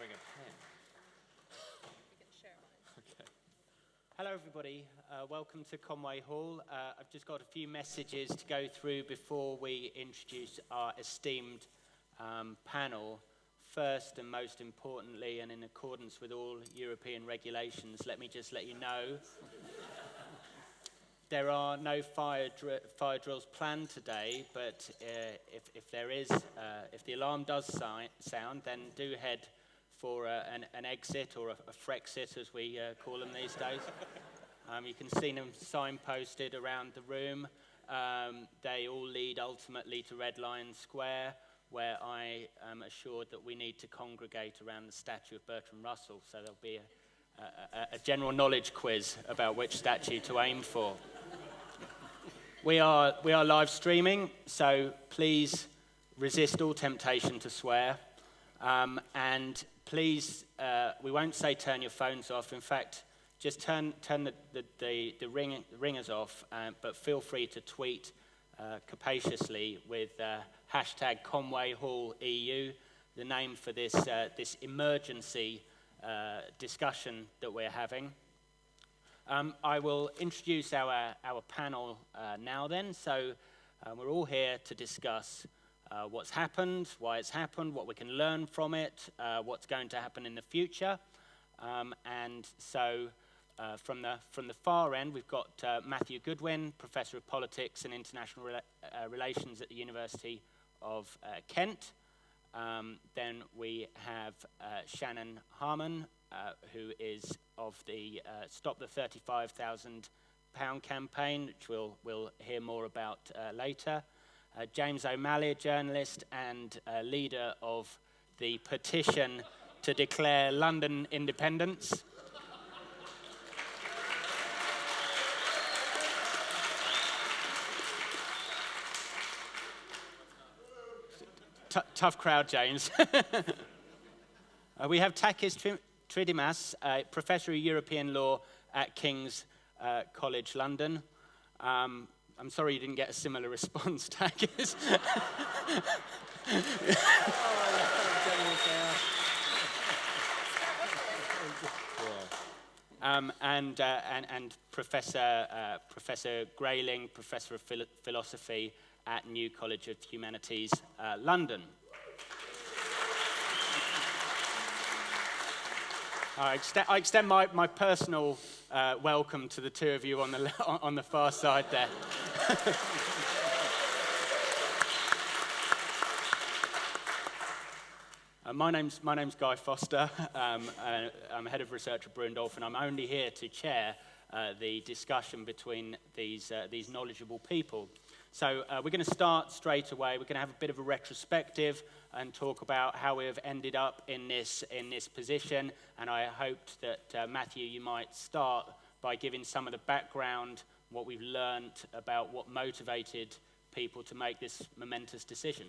bring a pen. You can share mine. Okay. Hello everybody, welcome to Conway Hall. I've just got a few messages to go through before we introduce our esteemed panel. First and most importantly, and in accordance with all European regulations, let me just let you know there are no fire drills planned today, but if there is, if the alarm does sound, then do head for an exit or a Frexit, as we call them these days. You can see them signposted around the room. They all lead ultimately to Red Lion Square, where I am assured that we need to congregate around the statue of Bertrand Russell. So there'll be a general knowledge quiz about which statue to aim for. We are live streaming, so please resist all temptation to swear. And please, we won't say turn your phones off. In fact, just turn the ringers off, but feel free to tweet capaciously with hashtag Conway Hall EU, the name for this emergency discussion that we're having. I will introduce our panel now then. So we're all here to discuss what's happened, why it's happened, what we can learn from it, what's going to happen in the future. And so from the far end, we've got Matthew Goodwin, Professor of Politics and International Relations at the University of Kent. Then we have Shannon Harman, who is of the Stop the £35,000 campaign, which we'll hear more about later. James O'Malley, a journalist and leader of the petition to declare London independence. Tough crowd, James. We have Takis Tridimas, Professor of European Law at King's College London. I'm sorry you didn't get a similar response, Takis. And Professor Grayling, Professor of Philosophy at New College of Humanities, London. I extend my personal welcome to the two of you on the far side there. My name's Guy Foster. I'm head of research at Brewin Dolphin. I'm only here to chair the discussion between these knowledgeable people. So we're going to start straight away. We're going to have a bit of a retrospective and talk about how we have ended up in this position. And I hoped that, Matthew, you might start by giving some of the background, what we've learned about what motivated people to make this momentous decision.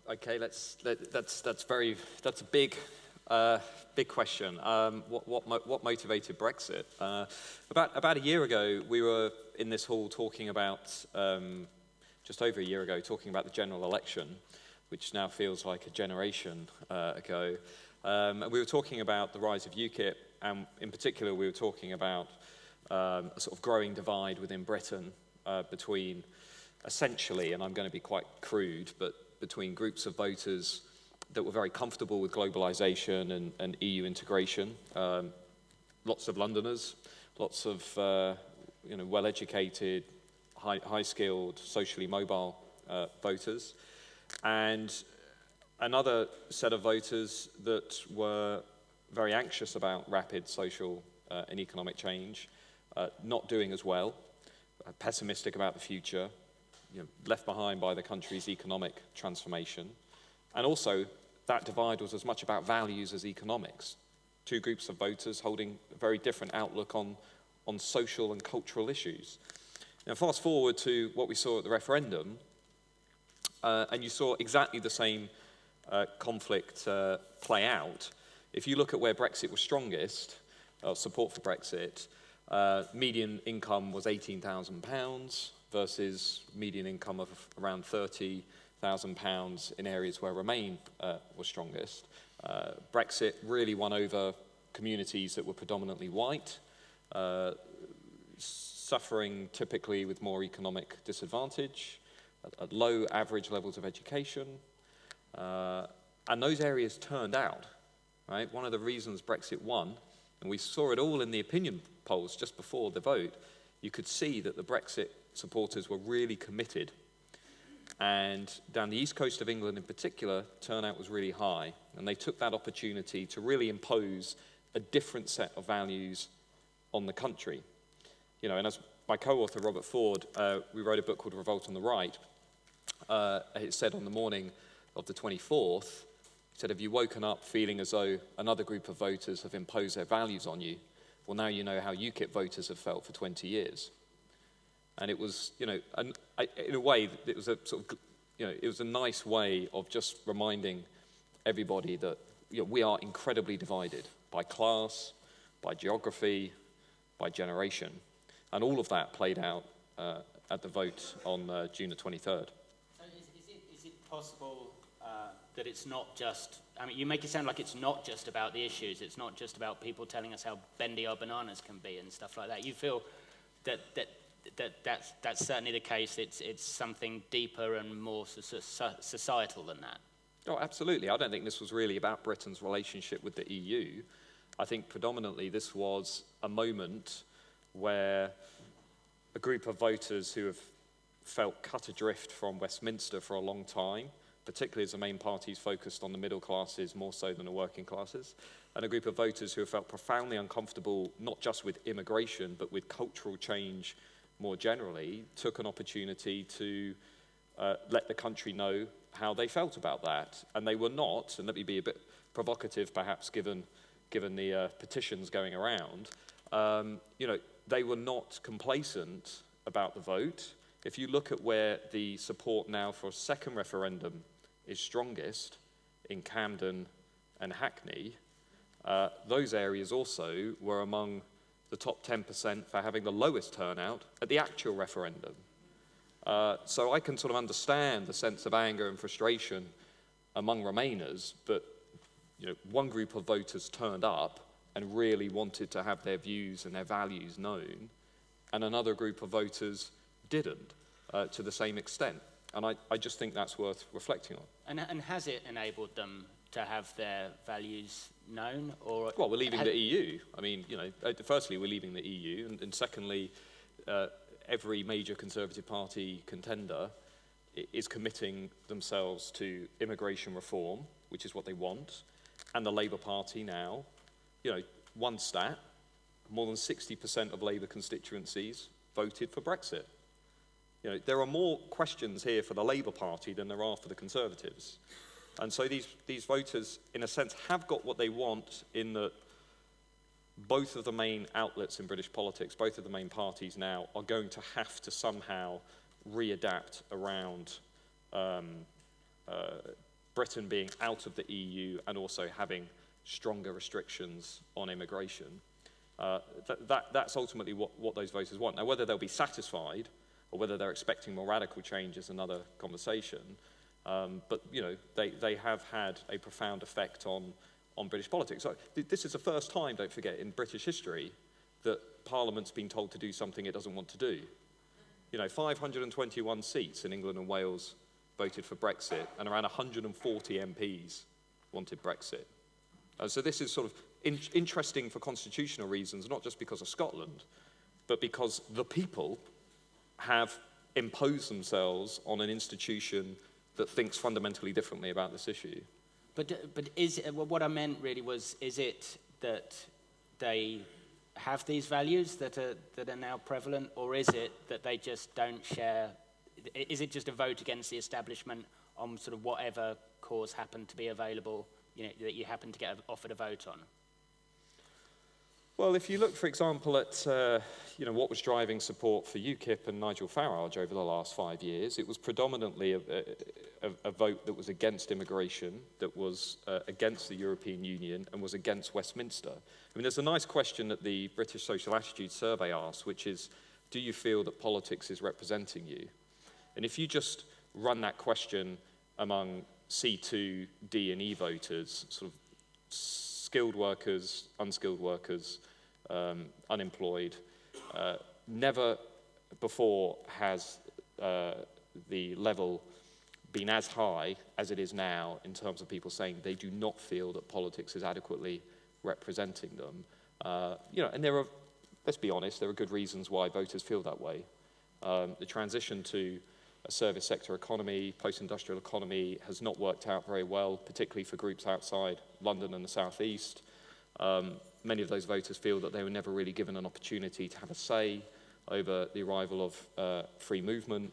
Okay, that's a big question. What motivated Brexit? About a year ago, we were in this hall talking about, just over a year ago, talking about the general election, which now feels like a generation ago. And we were talking about the rise of UKIP, and in particular, we were talking about a sort of growing divide within Britain between, essentially, and I'm going to be quite crude, but between groups of voters that were very comfortable with globalization and EU integration, lots of Londoners, lots of well-educated, high-skilled, socially mobile voters, and another set of voters that were very anxious about rapid social and economic change, not doing as well, pessimistic about the future, left behind by the country's economic transformation. And also, that divide was as much about values as economics. Two groups of voters holding a very different outlook on social and cultural issues. Now, fast forward to what we saw at the referendum, and you saw exactly the same conflict play out. If you look at where Brexit was strongest, support for Brexit, median income was £18,000 versus median income of around £30,000 in areas where Remain was strongest. Brexit really won over communities that were predominantly white, suffering typically with more economic disadvantage, at low average levels of education, and those areas turned out, right? One of the reasons Brexit won, and we saw it all in the opinion polls just before the vote, you could see that the Brexit supporters were really committed. And down the east coast of England in particular, turnout was really high, and they took that opportunity to really impose a different set of values on the country. You know, and as my co-author Robert Ford, we wrote a book called Revolt on the Right. It said on the morning of the 24th, he said, have you woken up feeling as though another group of voters have imposed their values on you? Well, now you know how UKIP voters have felt for 20 years. And it was, you know, in a way, it was a sort of, you know, it was a nice way of just reminding everybody that, you know, we are incredibly divided by class, by geography, by generation. And all of that played out at the vote on June the 23rd. So is it possible that it's not just, I mean, you make it sound like it's not just about the issues, it's not just about people telling us how bendy our bananas can be and stuff like that. You feel that's certainly the case, it's something deeper and more societal than that? Oh, absolutely. I don't think this was really about Britain's relationship with the EU. I think predominantly this was a moment where a group of voters who have felt cut adrift from Westminster for a long time, particularly as the main parties focused on the middle classes more so than the working classes, and a group of voters who have felt profoundly uncomfortable, not just with immigration, but with cultural change more generally, took an opportunity to let the country know how they felt about that. And they were not, and let me be a bit provocative perhaps given the petitions going around, you know, they were not complacent about the vote. If you look at where the support now for a second referendum is strongest, in Camden and Hackney, those areas also were among the top 10% for having the lowest turnout at the actual referendum. So I can sort of understand the sense of anger and frustration among Remainers, but you know, one group of voters turned up and really wanted to have their views and their values known, and another group of voters didn't to the same extent. And I just think that's worth reflecting on. And has it enabled them to have their values known? Or well, we're leaving the EU. I mean, you know, firstly, we're leaving the EU, and secondly, every major Conservative Party contender is committing themselves to immigration reform, which is what they want, and the Labour Party now, you know, one stat, more than 60% of Labour constituencies voted for Brexit. You know, there are more questions here for the Labour Party than there are for the Conservatives. And so these voters, in a sense, have got what they want in that both of the main outlets in British politics, both of the main parties now, are going to have to somehow readapt around Britain being out of the EU and also having stronger restrictions on immigration. That's ultimately what those voters want. Now, whether they'll be satisfied or whether they're expecting more radical change is another conversation. But, you know, they have had a profound effect on British politics. So this is the first time, don't forget, in British history that Parliament's been told to do something it doesn't want to do. You know, 521 seats in England and Wales voted for Brexit, and around 140 MPs wanted Brexit. So this is sort of interesting for constitutional reasons, not just because of Scotland, but because the people have imposed themselves on an institution that thinks fundamentally differently about this issue. But is what I meant really was, is it that they have these values that are now prevalent, or is it that they just don't share? Is it just a vote against the establishment on sort of whatever cause happened to be available, you know, that you happen to get offered a vote on? Well, if you look, for example, at you know, what was driving support for UKIP and Nigel Farage over the last 5 years, it was predominantly a vote that was against immigration, that was against the European Union, and was against Westminster. I mean, there's a nice question that the British Social Attitude Survey asks, which is, do you feel that politics is representing you? And if you just run that question among C2, D, and E voters, sort of skilled workers, unskilled workers, unemployed. Never before has the level been as high as it is now in terms of people saying they do not feel that politics is adequately representing them. And there are, let's be honest, there are good reasons why voters feel that way. The transition to a service sector economy, post-industrial economy, has not worked out very well, particularly for groups outside London and the South East. Many of those voters feel that they were never really given an opportunity to have a say over the arrival of free movement.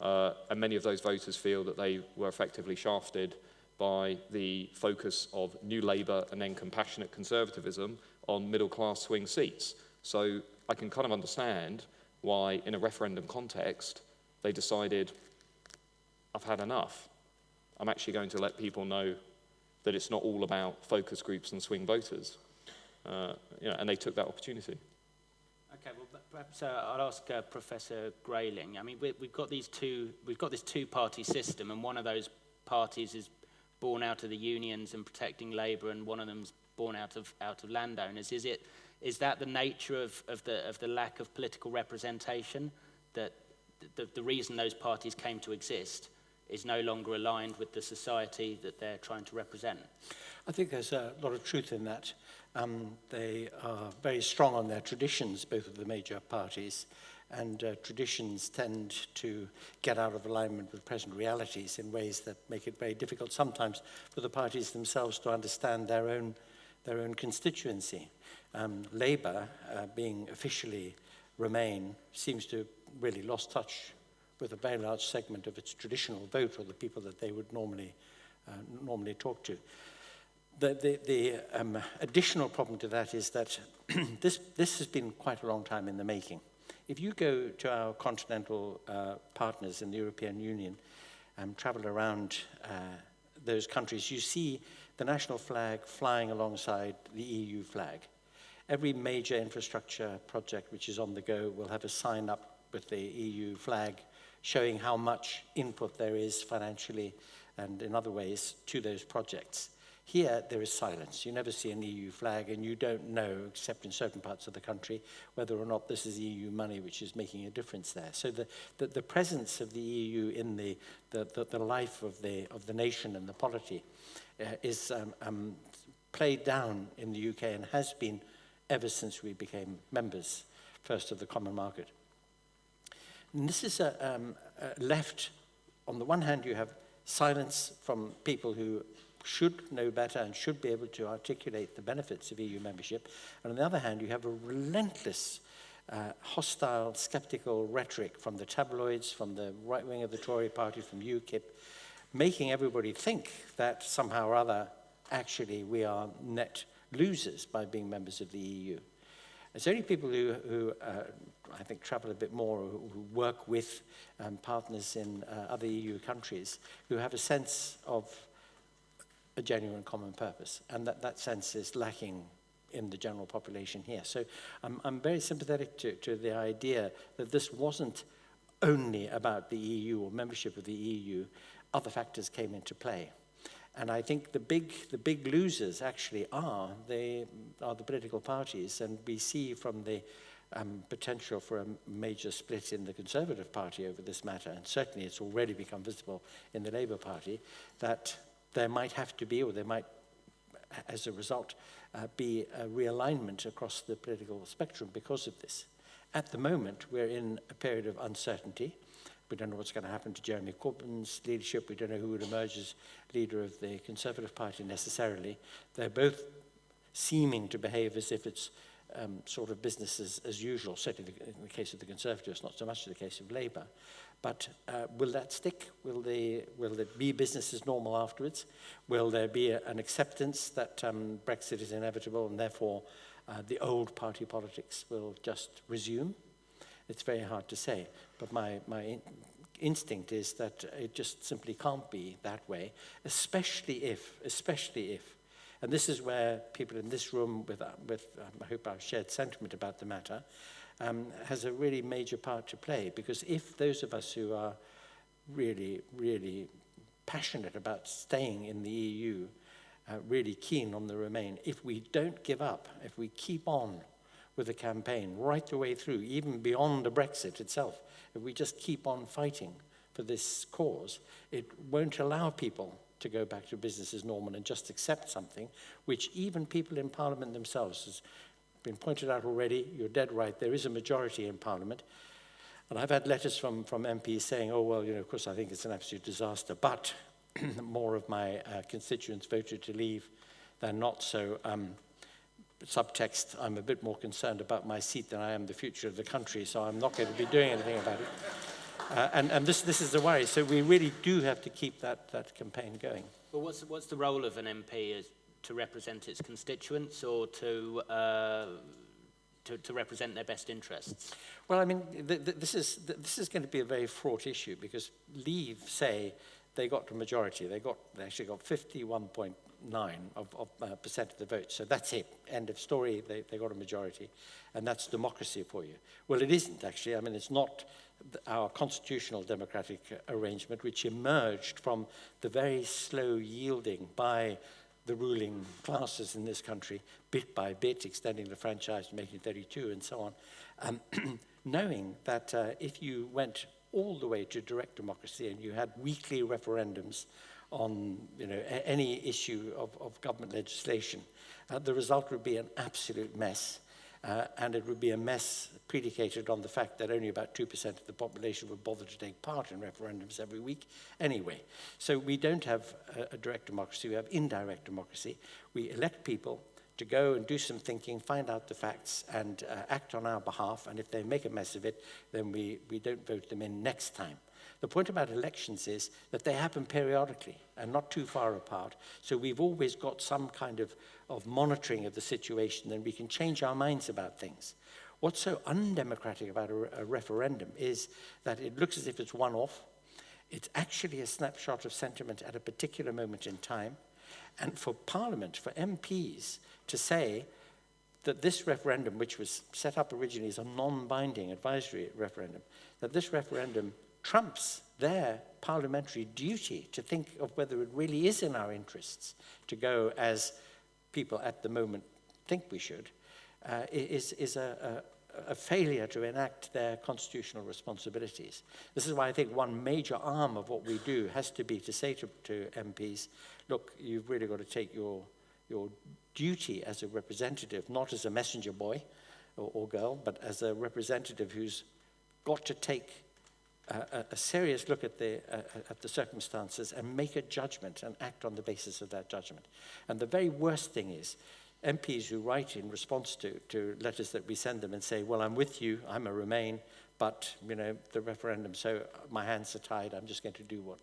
And many of those voters feel that they were effectively shafted by the focus of New Labour and then compassionate conservatism on middle-class swing seats. So I can kind of understand why, in a referendum context, they decided, I've had enough. I'm actually going to let people know that it's not all about focus groups and swing voters. And they took that opportunity. Okay, well, perhaps I'll ask Professor Grayling. I mean, we've got this two-party system, and one of those parties is born out of the unions and protecting labour, and one of them's born out of landowners. Is that the nature of the lack of political representation, that the reason those parties came to exist is no longer aligned with the society that they're trying to represent? I think there's a lot of truth in that. They are very strong on their traditions, both of the major parties, and traditions tend to get out of alignment with present realities in ways that make it very difficult sometimes for the parties themselves to understand their own constituency. Labour, being officially Remain, seems to have really lost touch with a very large segment of its traditional vote, or the people that they would normally talk to. The additional problem to that is that this has been quite a long time in the making. If you go to our continental partners in the European Union and travel around those countries, you see the national flag flying alongside the EU flag. Every major infrastructure project which is on the go will have a sign up with the EU flag showing how much input there is financially and in other ways to those projects. Here, there is silence. You never see an EU flag, and you don't know, except in certain parts of the country, whether or not this is EU money which is making a difference there. So the presence of the EU in the life of the nation and the polity is played down in the UK and has been ever since we became members, first of the common market. And this is left, on the one hand, you have silence from people who should know better and should be able to articulate the benefits of EU membership. And on the other hand, you have a relentless, hostile, skeptical rhetoric from the tabloids, from the right wing of the Tory party, from UKIP, making everybody think that somehow or other, actually, we are net losers by being members of the EU. It's only people who I think, travel a bit more, who work with partners in other EU countries, who have a sense of a genuine common purpose, and that sense is lacking in the general population here. So I'm very sympathetic to the idea that this wasn't only about the EU or membership of the EU. Other factors came into play. And I think the big losers actually are the political parties, and we see from the potential for a major split in the Conservative Party over this matter, and certainly it's already become visible in the Labour Party, that there might have to be, or there might, as a result, be a realignment across the political spectrum because of this. At the moment, we're in a period of uncertainty. We don't know what's going to happen to Jeremy Corbyn's leadership. We don't know who would emerge as leader of the Conservative Party necessarily. They're both seeming to behave as if it's sort of business as usual, certainly in the case of the Conservatives, not so much in the case of Labour. But will that stick? Will it be business as normal afterwards? Will there be an acceptance that Brexit is inevitable and therefore the old party politics will just resume? It's very hard to say, but my instinct is that it just simply can't be that way, especially if, and this is where people in this room with I hope our shared sentiment about the matter, has a really major part to play, because if those of us who are really, really passionate about staying in the EU really keen on the Remain. If we don't give up, if we keep on with the campaign right the way through, even beyond the Brexit itself, if we just keep on fighting for this cause, it won't allow people to go back to business as normal and just accept something which even people in Parliament themselves, has been pointed out already, you're dead right, there is a majority in Parliament. And I've had letters from MPs saying, oh, well, of course, I think it's an absolute disaster, but more of my constituents voted to leave than not. So subtext, I'm a bit more concerned about my seat than I am the future of the country, so I'm not going to be doing anything about it. And this is the worry. So we really do have to keep that campaign going. Well, what's the role of an MP? Is to represent its constituents or to represent their best interests? Well, I mean, this is going to be a very fraught issue because Leave say they got the majority. They actually got 51.9% of the vote. So that's it. End of story. They got a majority, and that's democracy for you. Well, it isn't actually. I mean, it's not our constitutional democratic arrangement, which emerged from the very slow yielding by the ruling classes in this country, bit by bit, extending the franchise to 1832 and so on, knowing that if you went all the way to direct democracy and you had weekly referendums on any issue of government legislation, the result would be an absolute mess. And it would be a mess predicated on the fact that only about 2% of the population would bother to take part in referendums every week anyway. So we don't have a direct democracy, we have indirect democracy. We elect people to go and do some thinking, find out the facts, and act on our behalf. And if they make a mess of it, then we don't vote them in next time. The point about elections is that they happen periodically and not too far apart. So we've always got some kind of monitoring of the situation, and we can change our minds about things. What's so undemocratic about a referendum is that it looks as if it's one-off. It's actually a snapshot of sentiment at a particular moment in time. And for Parliament, for MPs, to say that this referendum, which was set up originally as a non-binding advisory referendum, that this referendum trumps their parliamentary duty to think of whether it really is in our interests to go as people at the moment think we should, is a failure to enact their constitutional responsibilities. This is why I think one major arm of what we do has to be to say to MPs, look, you've really got to take your duty as a representative, not as a messenger boy or girl, but as a representative who's got to take a serious look at the circumstances and make a judgment and act on the basis of that judgment. And the very worst thing is MPs who write in response to letters that we send them and say, well, I'm with you, I'm a Remain, but, the referendum, so my hands are tied, I'm just going to do what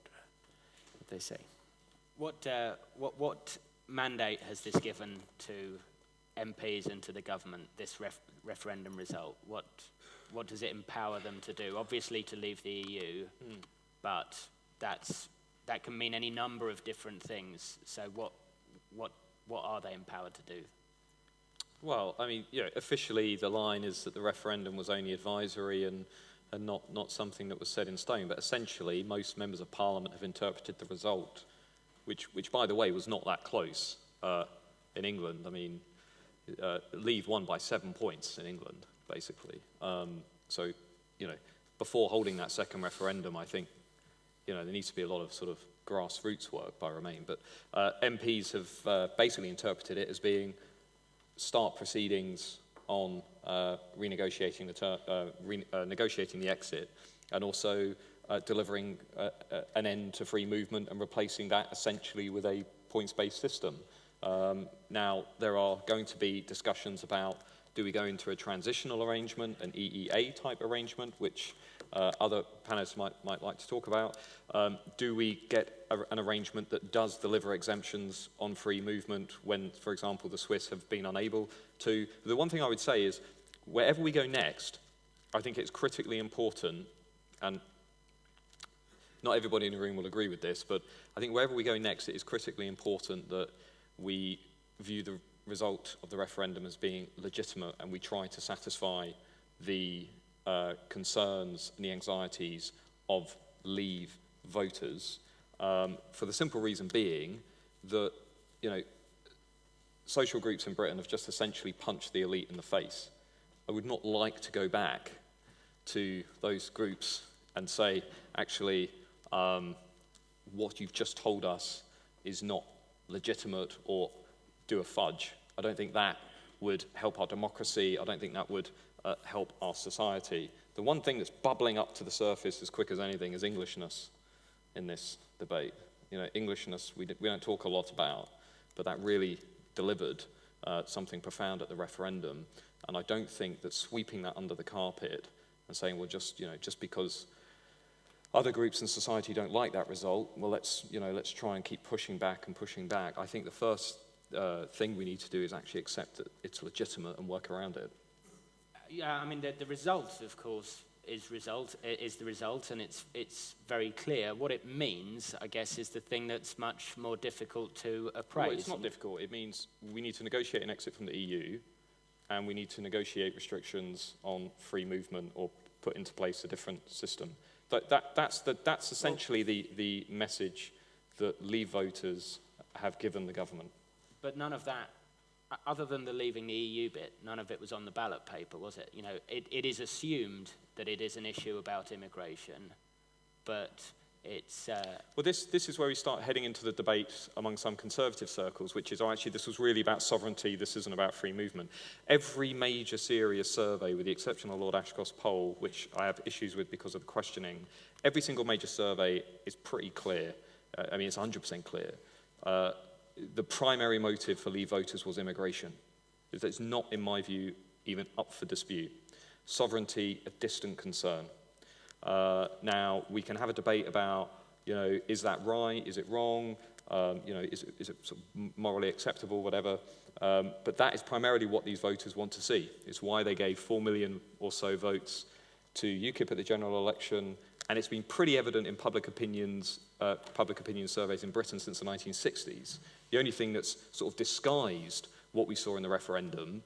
they say. What mandate has this given to MPs and to the government, this referendum result? What does it empower them to do? Obviously to leave the EU, but that can mean any number of different things. So what are they empowered to do? Well, I mean, officially the line is that the referendum was only advisory and not something that was set in stone. But essentially, most members of Parliament have interpreted the result, which by the way, was not that close in England. I mean, Leave won by 7 points in England, basically. So, before holding that second referendum, I think, there needs to be a lot of sort of grassroots work by Remain. But MPs have basically interpreted it as being start proceedings on negotiating the exit, and also delivering an end to free movement and replacing that essentially with a points-based system. Now, there are going to be discussions about, do we go into a transitional arrangement, an EEA type arrangement, which other panelists might like to talk about? Do we get an arrangement that does deliver exemptions on free movement when, for example, the Swiss have been unable to? The one thing I would say is, wherever we go next, I think it's critically important, and not everybody in the room will agree with this, but I think wherever we go next, it is critically important that we view the result of the referendum as being legitimate, and we try to satisfy the concerns and the anxieties of Leave voters, for the simple reason being that, social groups in Britain have just essentially punched the elite in the face. I would not like to go back to those groups and say, actually, what you've just told us is not legitimate, or do a fudge. I don't think that would help our democracy. I don't think that would help our society. The one thing that's bubbling up to the surface as quick as anything is Englishness in this debate. You know, Englishness we don't talk a lot about, but that really delivered something profound at the referendum. And I don't think that sweeping that under the carpet and saying, well, just because other groups in society don't like that result, well, let's try and keep pushing back and pushing back. I think the first thing we need to do is actually accept that it's legitimate and work around it. Yeah, I mean, the result, of course, is the result, and it's very clear. What it means, I guess, is the thing that's much more difficult to appraise. Well, it's not difficult. It means we need to negotiate an exit from the EU, and we need to negotiate restrictions on free movement or put into place a different system. That's essentially the message that Leave voters have given the government. But none of that, other than the leaving the EU bit, none of it was on the ballot paper, was it? You know, it is assumed that it is an issue about immigration, but it's... Well, this is where we start heading into the debate among some conservative circles, which is, oh, actually, this was really about sovereignty, this isn't about free movement. Every major serious survey, with the exception of Lord Ashcroft's poll, which I have issues with because of the questioning, every single major survey is pretty clear. I mean, it's 100% clear. The primary motive for Leave voters was immigration. It's not, in my view, even up for dispute. Sovereignty, a distant concern. Now, we can have a debate about, is that right? Is it wrong? Is it sort of morally acceptable, whatever? But that is primarily what these voters want to see. It's why they gave 4 million or so votes to UKIP at the general election, and it's been pretty evident in public opinion surveys in Britain since the 1960s. The only thing that's sort of disguised what we saw in the referendum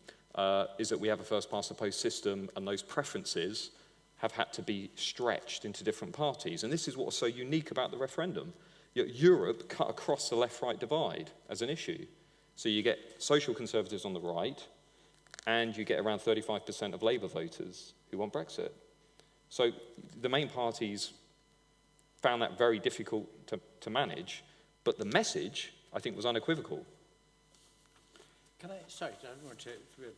is that we have a first-past-the-post system, and those preferences have had to be stretched into different parties. And this is what's so unique about the referendum. Europe cut across the left-right divide as an issue. So you get social conservatives on the right, and you get around 35% of Labour voters who want Brexit. So the main parties found that very difficult to manage, but the message, I think, was unequivocal. Sorry, I don't want to,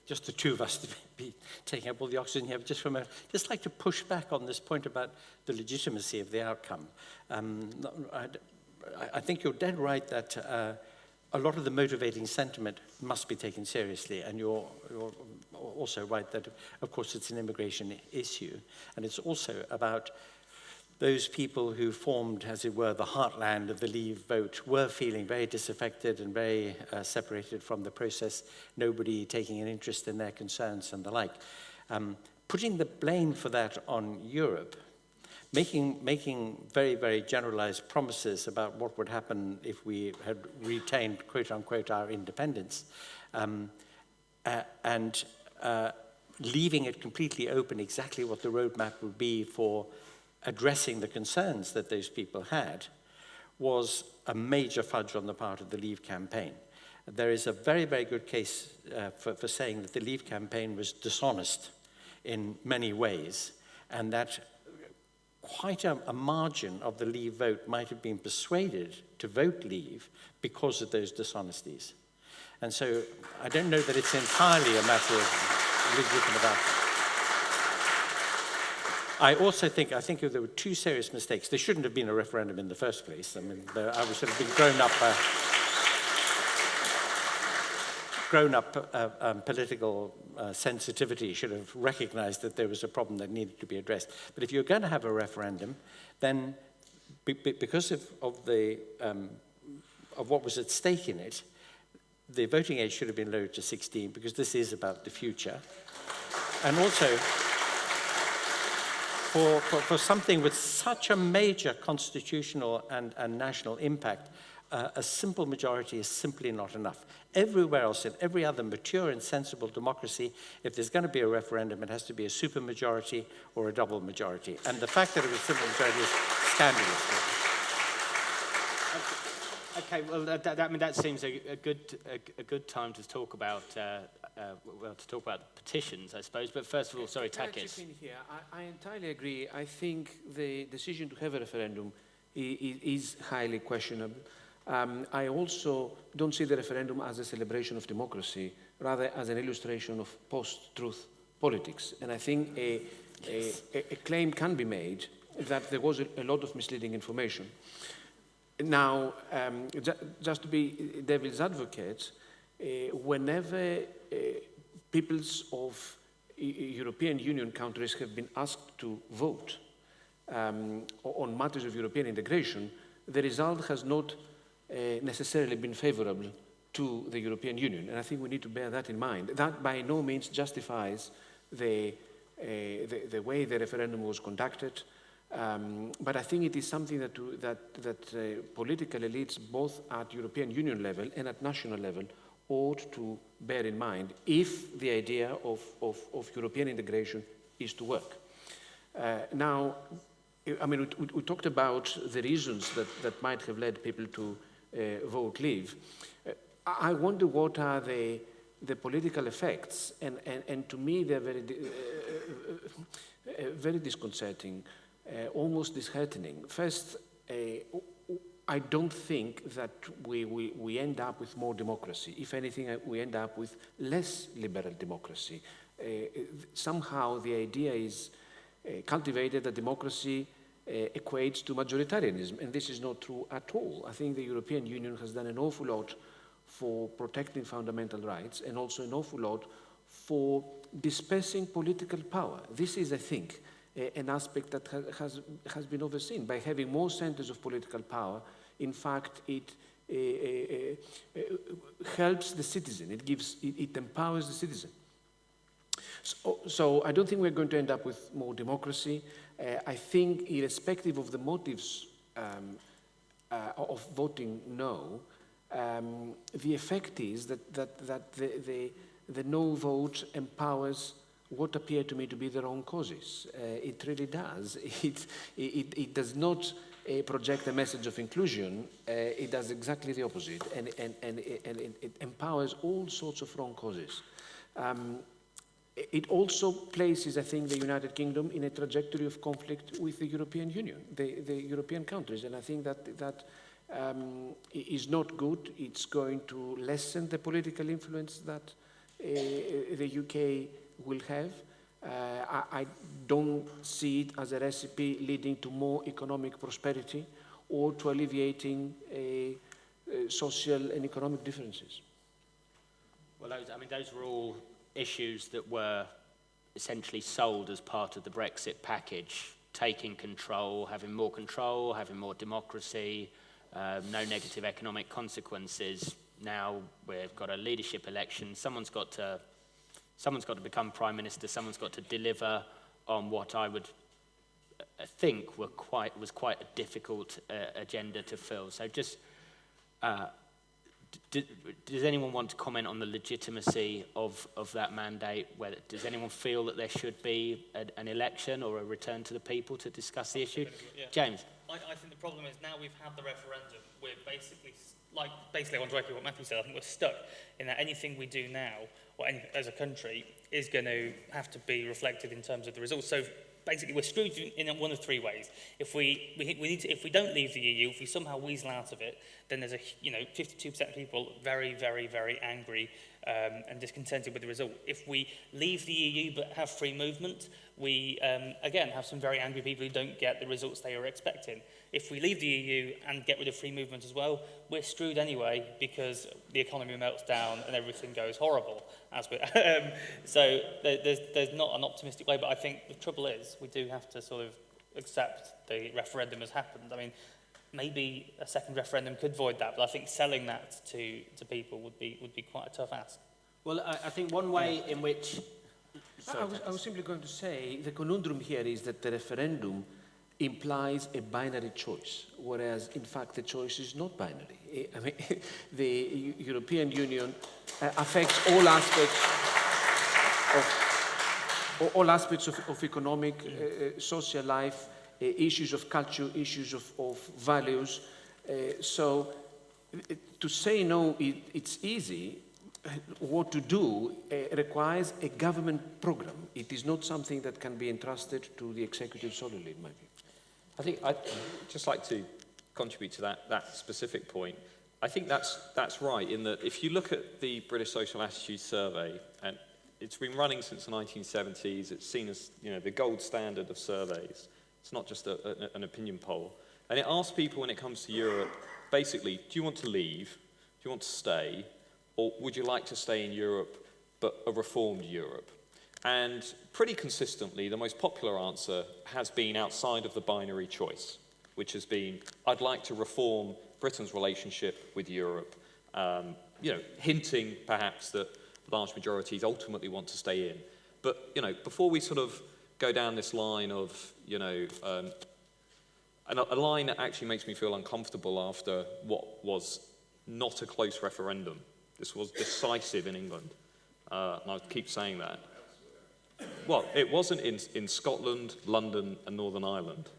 just the two of us to be taking up all the oxygen here, but just like to push back on this point about the legitimacy of the outcome. I think you're dead right that a lot of the motivating sentiment must be taken seriously, and you're also right that, of course, it's an immigration issue, and it's also about those people who formed, as it were, the heartland of the Leave vote were feeling very disaffected and very separated from the process, nobody taking an interest in their concerns and the like. Putting the blame for that on Europe, making very, very generalized promises about what would happen if we had retained, quote unquote, our independence, and leaving it completely open exactly what the roadmap would be for addressing the concerns that those people had, was a major fudge on the part of the Leave campaign. There is a very, very good case for saying that the Leave campaign was dishonest in many ways, and that quite a margin of the Leave vote might have been persuaded to vote Leave because of those dishonesties. And so I don't know that it's entirely a matter of legitimate about. I also think there were two serious mistakes. There shouldn't have been a referendum in the first place. I mean, I was sort of being grown up political sensitivity should have recognized that there was a problem that needed to be addressed. But if you're going to have a referendum, then because of what was at stake in it, the voting age should have been lowered to 16, because this is about the future. And also, for something with such a major constitutional and national impact, a simple majority is simply not enough. Everywhere else, in every other mature and sensible democracy, if there's going to be a referendum, it has to be a supermajority or a double majority. And the fact that it was a simple majority is scandalous. Okay, well, that seems a good time to talk about the petitions, I suppose. But first of all, sorry, Can I chip Takis. in here? I entirely agree. I think the decision to have a referendum is highly questionable. I also don't see the referendum as a celebration of democracy, rather as an illustration of post-truth politics. And I think a claim can be made that there was a lot of misleading information. Now, just to be devil's advocate, whenever peoples of European Union countries have been asked to vote on matters of European integration, the result has not necessarily been favorable to the European Union. And I think we need to bear that in mind. That by no means justifies the way the referendum was conducted. But I think it is something that political elites, both at European Union level and at national level, ought to bear in mind if the idea of European integration is to work. Now, I mean, we talked about the reasons that might have led people to vote leave. I wonder what are the political effects, and to me they're very disconcerting, almost disheartening. First, I don't think that we end up with more democracy. If anything, we end up with less liberal democracy. Somehow the idea is cultivated that democracy equates to majoritarianism, and this is not true at all. I think the European Union has done an awful lot for protecting fundamental rights and also an awful lot for dispersing political power. This is, I think, an aspect that has been overseen. By having more centers of political power, in fact, it helps the citizen. It empowers the citizen. So I don't think we're going to end up with more democracy. I think, irrespective of the motives of voting no, the effect is that the no vote empowers what appear to me to be the wrong causes. It really does. It does not project a message of inclusion. It does exactly the opposite, and it empowers all sorts of wrong causes. It also places, I think, the United Kingdom in a trajectory of conflict with the European Union, the European countries, and I think that is not good. It's going to lessen the political influence that the UK will have. I don't see it as a recipe leading to more economic prosperity or to alleviating social and economic differences. Well, those were all issues that were essentially sold as part of the Brexit package: taking control, having more democracy, no negative economic consequences. Now we've got a leadership election. Someone's got to become Prime Minister. Someone's got to deliver on what I would think was quite a difficult agenda to fill. So just, does anyone want to comment on the legitimacy of that mandate? Does anyone feel that there should be an election or a return to the people to discuss the issue? Yeah. James? I think the problem is now we've had the referendum, we're basically I want to echo what Matthew said. I think we're stuck in that anything we do now, or as a country, is going to have to be reflected in terms of the results. So basically, we're screwed in one of three ways. If we don't leave the EU, if we somehow weasel out of it, then there's 52% of people very, very, very angry and discontented with the result. If we leave the EU but have free movement, we again have some very angry people who don't get the results they were expecting. If we leave the EU and get rid of free movement as well, we're screwed anyway because the economy melts down and everything goes horrible. So there's not an optimistic way, but I think the trouble is we do have to sort of accept the referendum has happened. I mean, maybe a second referendum could void that, but I think selling that to people would be quite a tough ask. Well, I think one way in which... I was simply going to say the conundrum here is that the referendum implies a binary choice, whereas in fact the choice is not binary. I mean, the European Union affects all aspects of economic, social life, issues of culture, issues of values. So To say no, it's easy. What to do requires a government program. It is not something that can be entrusted to the executive solely, in my view. I think I'd just like to contribute to that specific point. I think that's right in that if you look at the British Social Attitude Survey, and it's been running since the 1970s, it's seen as the gold standard of surveys. It's not just an opinion poll. And it asks people when it comes to Europe, basically, do you want to leave? Do you want to stay? Or would you like to stay in Europe, but a reformed Europe? And pretty consistently, the most popular answer has been outside of the binary choice, which has been, I'd like to reform Britain's relationship with Europe, hinting perhaps that large majorities ultimately want to stay in. But, before we sort of go down this line of, a line that actually makes me feel uncomfortable after what was not a close referendum. This was decisive in England, and I keep saying that. Well, it wasn't in Scotland, London, and Northern Ireland,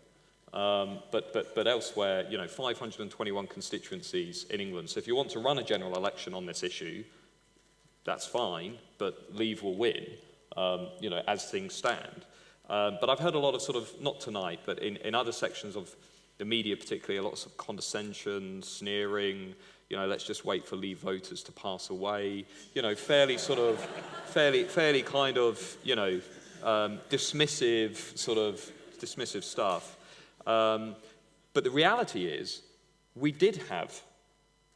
but elsewhere, 521 constituencies in England. So if you want to run a general election on this issue, that's fine, but Leave will win, as things stand. But I've heard a lot of sort of, not tonight, but in other sections of the media particularly, a lot of condescension, sneering, let's just wait for Leave voters to pass away, fairly kind of, dismissive stuff. But the reality is, we did have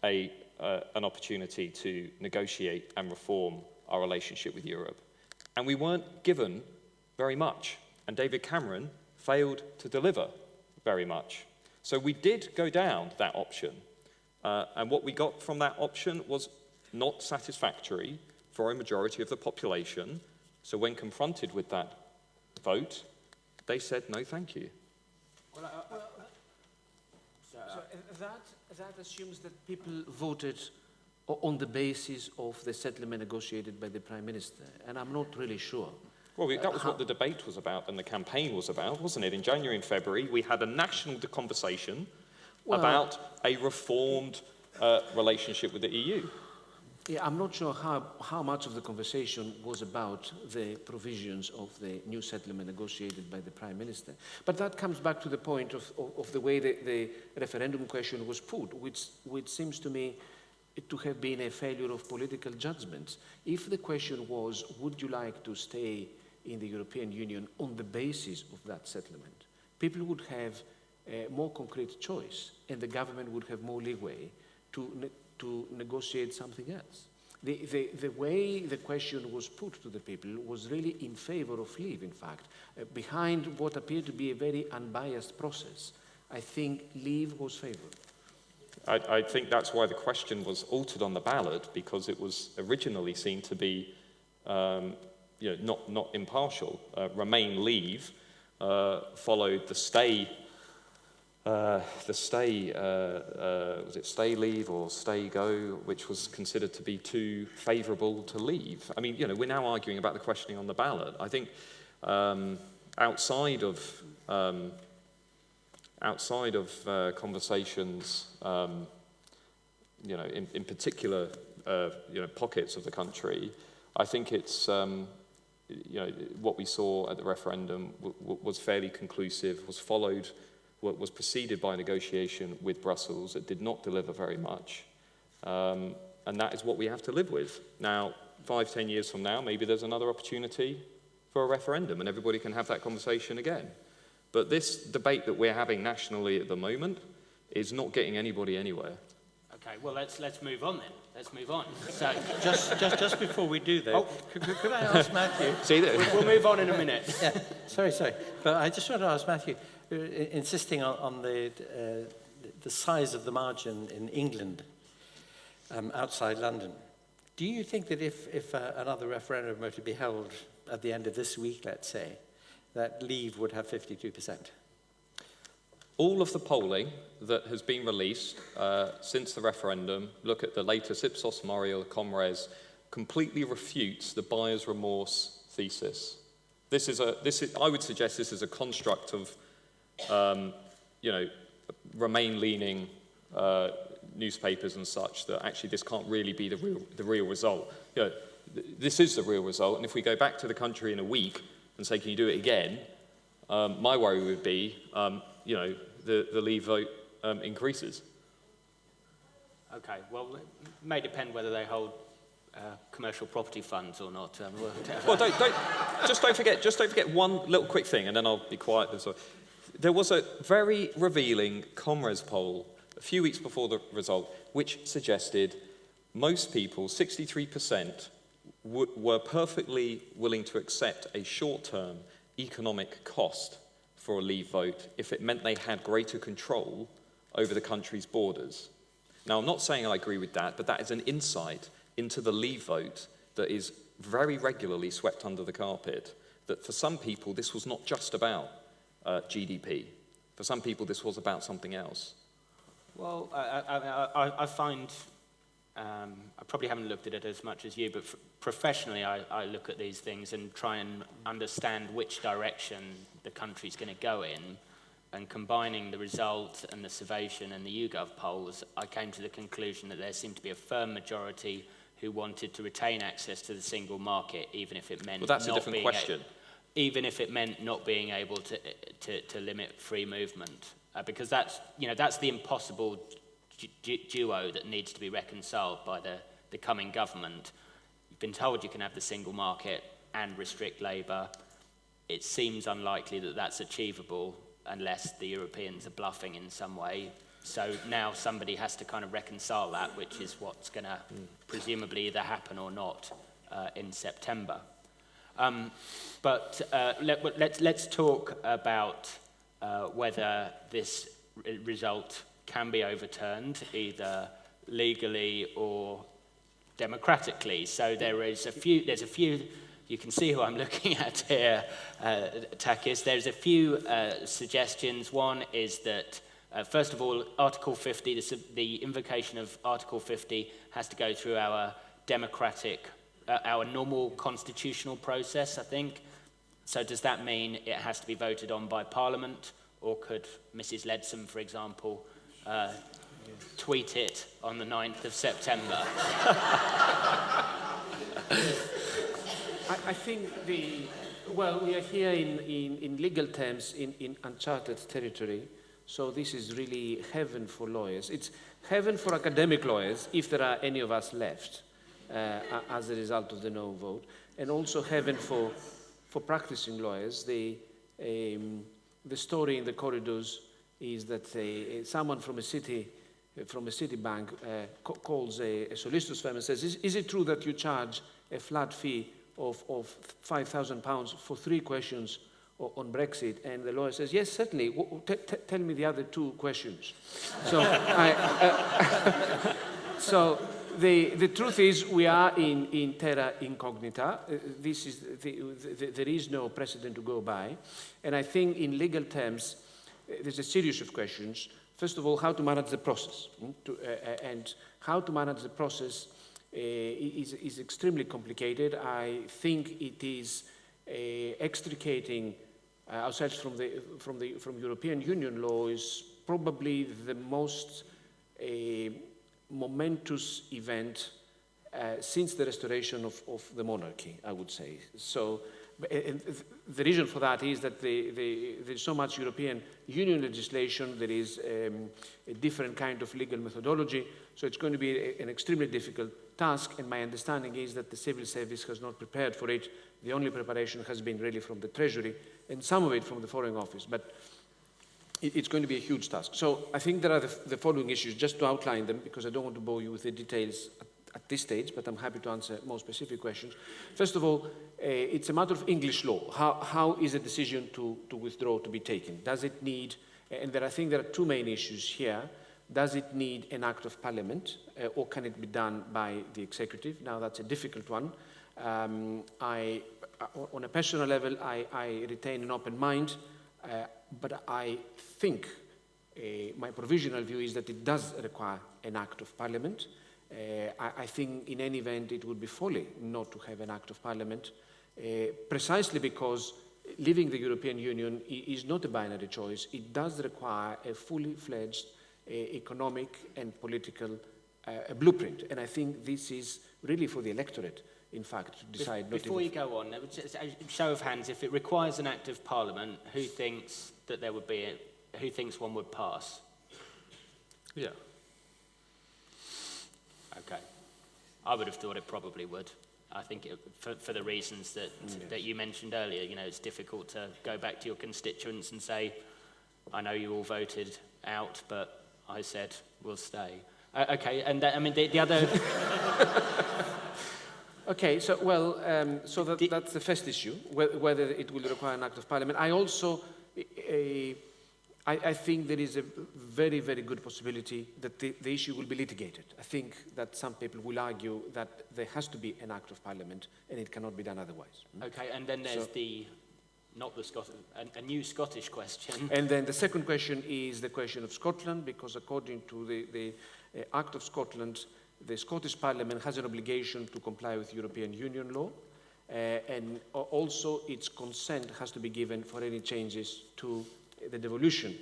an opportunity to negotiate and reform our relationship with Europe. And we weren't given very much. And David Cameron failed to deliver very much. So we did go down that option. And what we got from that option was not satisfactory for a majority of the population. So when confronted with that vote, they said, no, thank you. That assumes that people voted on the basis of the settlement negotiated by the Prime Minister, and I'm not really sure. Well, that was what the debate was about and the campaign was about, wasn't it? In January and February, we had a national conversation about a reformed relationship with the EU. Yeah, I'm not sure how much of the conversation was about the provisions of the new settlement negotiated by the Prime Minister. But that comes back to the point of the way the referendum question was put, which seems to me to have been a failure of political judgment. If the question was, would you like to stay in the European Union on the basis of that settlement, people would have a more concrete choice, and the government would have more leeway to negotiate something else. The way the question was put to the people was really in favor of Leave, in fact. Behind what appeared to be a very unbiased process, I think Leave was favored. I think that's why the question was altered on the ballot, because it was originally seen to be not impartial. Remain Leave followed the stay. Was it stay Leave or stay go, which was considered to be too favourable to Leave. I mean, we're now arguing about the questioning on the ballot. I think outside of conversations, in particular, pockets of the country, I think it's, what we saw at the referendum was fairly conclusive, was preceded by negotiation with Brussels. It did not deliver very much. And that is what we have to live with. Now, 5-10 years from now, maybe there's another opportunity for a referendum and everybody can have that conversation again. But this debate that we're having nationally at the moment is not getting anybody anywhere. Okay, well, let's move on then. Let's move on. So, Just before we do that, could I ask Matthew? See that? we'll move on in a minute. Yeah, sorry. But I just want to ask Matthew, insisting on the size of the margin in England, outside London. Do you think that if another referendum were to be held at the end of this week, let's say, that Leave would have 52%? All of the polling that has been released since the referendum, look at the latest Ipsos Mori or ComRes, completely refutes the buyer's remorse thesis. I would suggest this is a construct of, Remain-leaning newspapers and such that actually this can't really be the real result. You know, this is the real result, and if we go back to the country in a week and say, can you do it again, my worry would be, you know, the Leave vote increases. Okay, well, it may depend whether they hold commercial property funds or not. Well, don't forget one little quick thing, and then I'll be quiet. There was a very revealing Comres poll a few weeks before the result, which suggested most people, 63%, were perfectly willing to accept a short-term economic cost for a Leave vote if it meant they had greater control over the country's borders. Now, I'm not saying I agree with that, but that is an insight into the Leave vote that is very regularly swept under the carpet, that for some people this was not just about GDP. For some people this was about something else. Well, I find, I probably haven't looked at it as much as you, but professionally I look at these things and try and understand which direction the country's going to go in. And combining the result and the Survation and the YouGov polls, I came to the conclusion that there seemed to be a firm majority who wanted to retain access to the single market, even if it meant well, that's a different question. Even if it meant not being able to limit free movement, because that's, you know, that's the impossible duo that needs to be reconciled by the coming government. You've been told you can have the single market and restrict labour. It seems unlikely that that's achievable unless the Europeans are bluffing in some way. So now somebody has to kind of reconcile that, which is what's going to presumably either happen or not in September. But let's talk about whether this result can be overturned, either legally or democratically. So there's a few. You can see who I'm looking at here, Takis. There's a few suggestions. One is that, first of all, Article 50, the invocation of Article 50 has to go through our democratic, our normal constitutional process, I think. So does that mean it has to be voted on by Parliament, or could Mrs. Leadsom, for example, tweet it on the 9th of September? I think well, we are here in legal terms in uncharted territory, so this is really heaven for lawyers. It's heaven for academic lawyers, if there are any of us left, as a result of the no vote, and also heaven for practicing lawyers. The story in the corridors is that someone from a Citibank calls a solicitor's firm and says, is it true that you charge a flat fee of £5,000 for 3 questions on Brexit? And the lawyer says, yes, certainly. Tell me the other 2 questions. So, so the truth is we are in terra incognita. There is no precedent to go by. And I think in legal terms, there's a series of questions. First of all, how to manage the process. And how to manage the process is extremely complicated. I think it is extricating ourselves from European Union law is probably the most momentous event since the restoration of the monarchy, I would say. So, and the reason for that is that there's so much European Union legislation, there is a different kind of legal methodology, so it's going to be an extremely difficult task, and my understanding is that the civil service has not prepared for it. The only preparation has been really from the Treasury, and some of it from the Foreign Office, but it's going to be a huge task. So I think there are the following issues, just to outline them, because I don't want to bore you with the details at this stage, but I'm happy to answer more specific questions. First of all, it's a matter of English law. How is a decision to withdraw to be taken? Does it need, and I think there are 2 main issues here. Does it need an act of parliament, or can it be done by the executive? Now, that's a difficult one. On a personal level, I retain an open mind, but I think my provisional view is that it does require an act of parliament. I think in any event it would be folly not to have an act of parliament, precisely because leaving the European Union is not a binary choice. It does require a fully fledged economic and political blueprint. And I think this is really for the electorate, in fact, to decide. Before you go on, just a show of hands, if it requires an act of parliament, who thinks that there would be who thinks one would pass? Yeah. Okay. I would have thought it probably would. I think for the reasons that you mentioned earlier, you know, it's difficult to go back to your constituents and say, I know you all voted out, but I said we'll stay. Okay, and I mean, the other... Okay, so, well, that's the first issue, whether it will require an act of parliament. I also, I think there is a very, very good possibility that the issue will be litigated. I think that some people will argue that there has to be an act of parliament and it cannot be done otherwise. Okay, and then there's a new Scottish question. And then the second question is the question of Scotland, because according to the Act of Scotland, the Scottish Parliament has an obligation to comply with European Union law, and also its consent has to be given for any changes to the devolution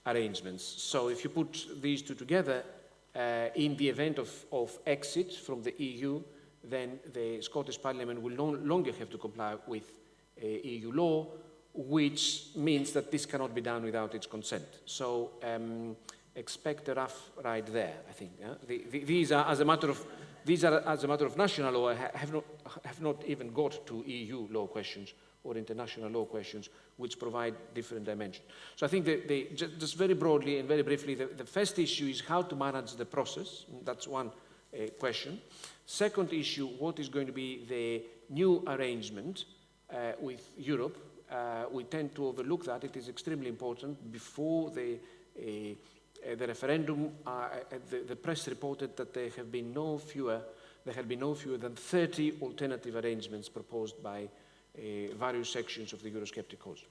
arrangements. So if you put these two together, in the event of exit from the EU, then the Scottish Parliament will no longer have to comply with EU law, which means that this cannot be done without its consent. So expect a rough ride there, I think. These are as a matter of national law, have not even got to EU law questions or international law questions, which provide different dimensions. So I think just very broadly and very briefly, the first issue is how to manage the process. That's one question. Second issue, what is going to be the new arrangement with Europe? We tend to overlook that. It is extremely important. Before the referendum, the press reported that there had been no fewer than 30 alternative arrangements proposed by various sections of the Eurosceptic cause.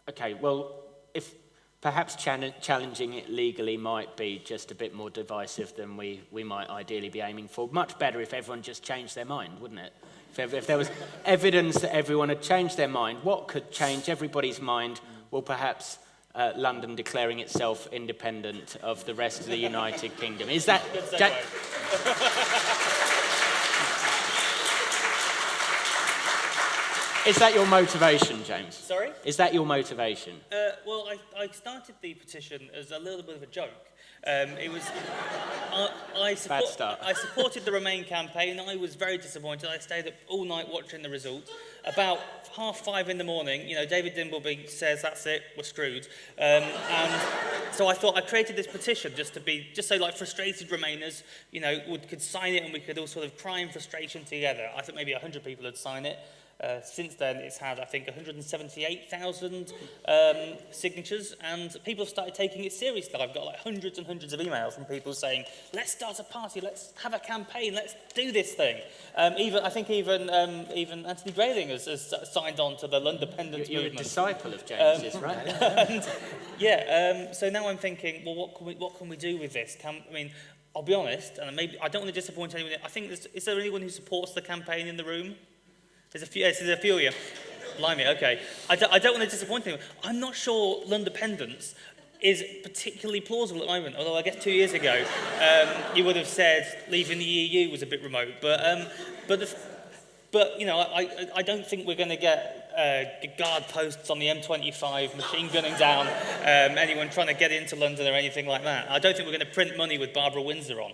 Okay, well, if perhaps challenging it legally might be just a bit more divisive than we might ideally be aiming for. Much better if everyone just changed their mind, wouldn't it? If there was evidence that everyone had changed their mind, what could change everybody's mind? Well, perhaps London declaring itself independent of the rest of the United Kingdom. Is that... Is that your motivation, James? Sorry? Is that your motivation? Well, I started the petition as a little bit of a joke. It was... Bad start. I supported the Remain campaign. I was very disappointed. I stayed up all night watching the results. About 5:30 in the morning, you know, David Dimbleby says, that's it, we're screwed. And so I thought I created this petition just so like frustrated Remainers, you know, could sign it and we could all sort of cry in frustration together. I thought maybe 100 people had signed it. Since then, it's had, I think, 178,000 signatures, and people have started taking it seriously. I've got like hundreds and hundreds of emails from people saying, let's start a party, let's have a campaign, let's do this thing. I think even Anthony Grayling has signed on to the Londonpendence You're movement. a disciple of James's, right? And, so now I'm thinking, well, what can we do with this? I'll be honest, and maybe I don't want to disappoint anyone. I think is there anyone who supports the campaign in the room? There's a few of you. Blimey, okay. I don't want to disappoint anyone. I'm not sure Londonpendence is particularly plausible at the moment, although I guess 2 years ago you would have said leaving the EU was a bit remote. But you know, I don't think we're going to get guard posts on the M25 machine gunning down anyone trying to get into London or anything like that. I don't think we're going to print money with Barbara Windsor on.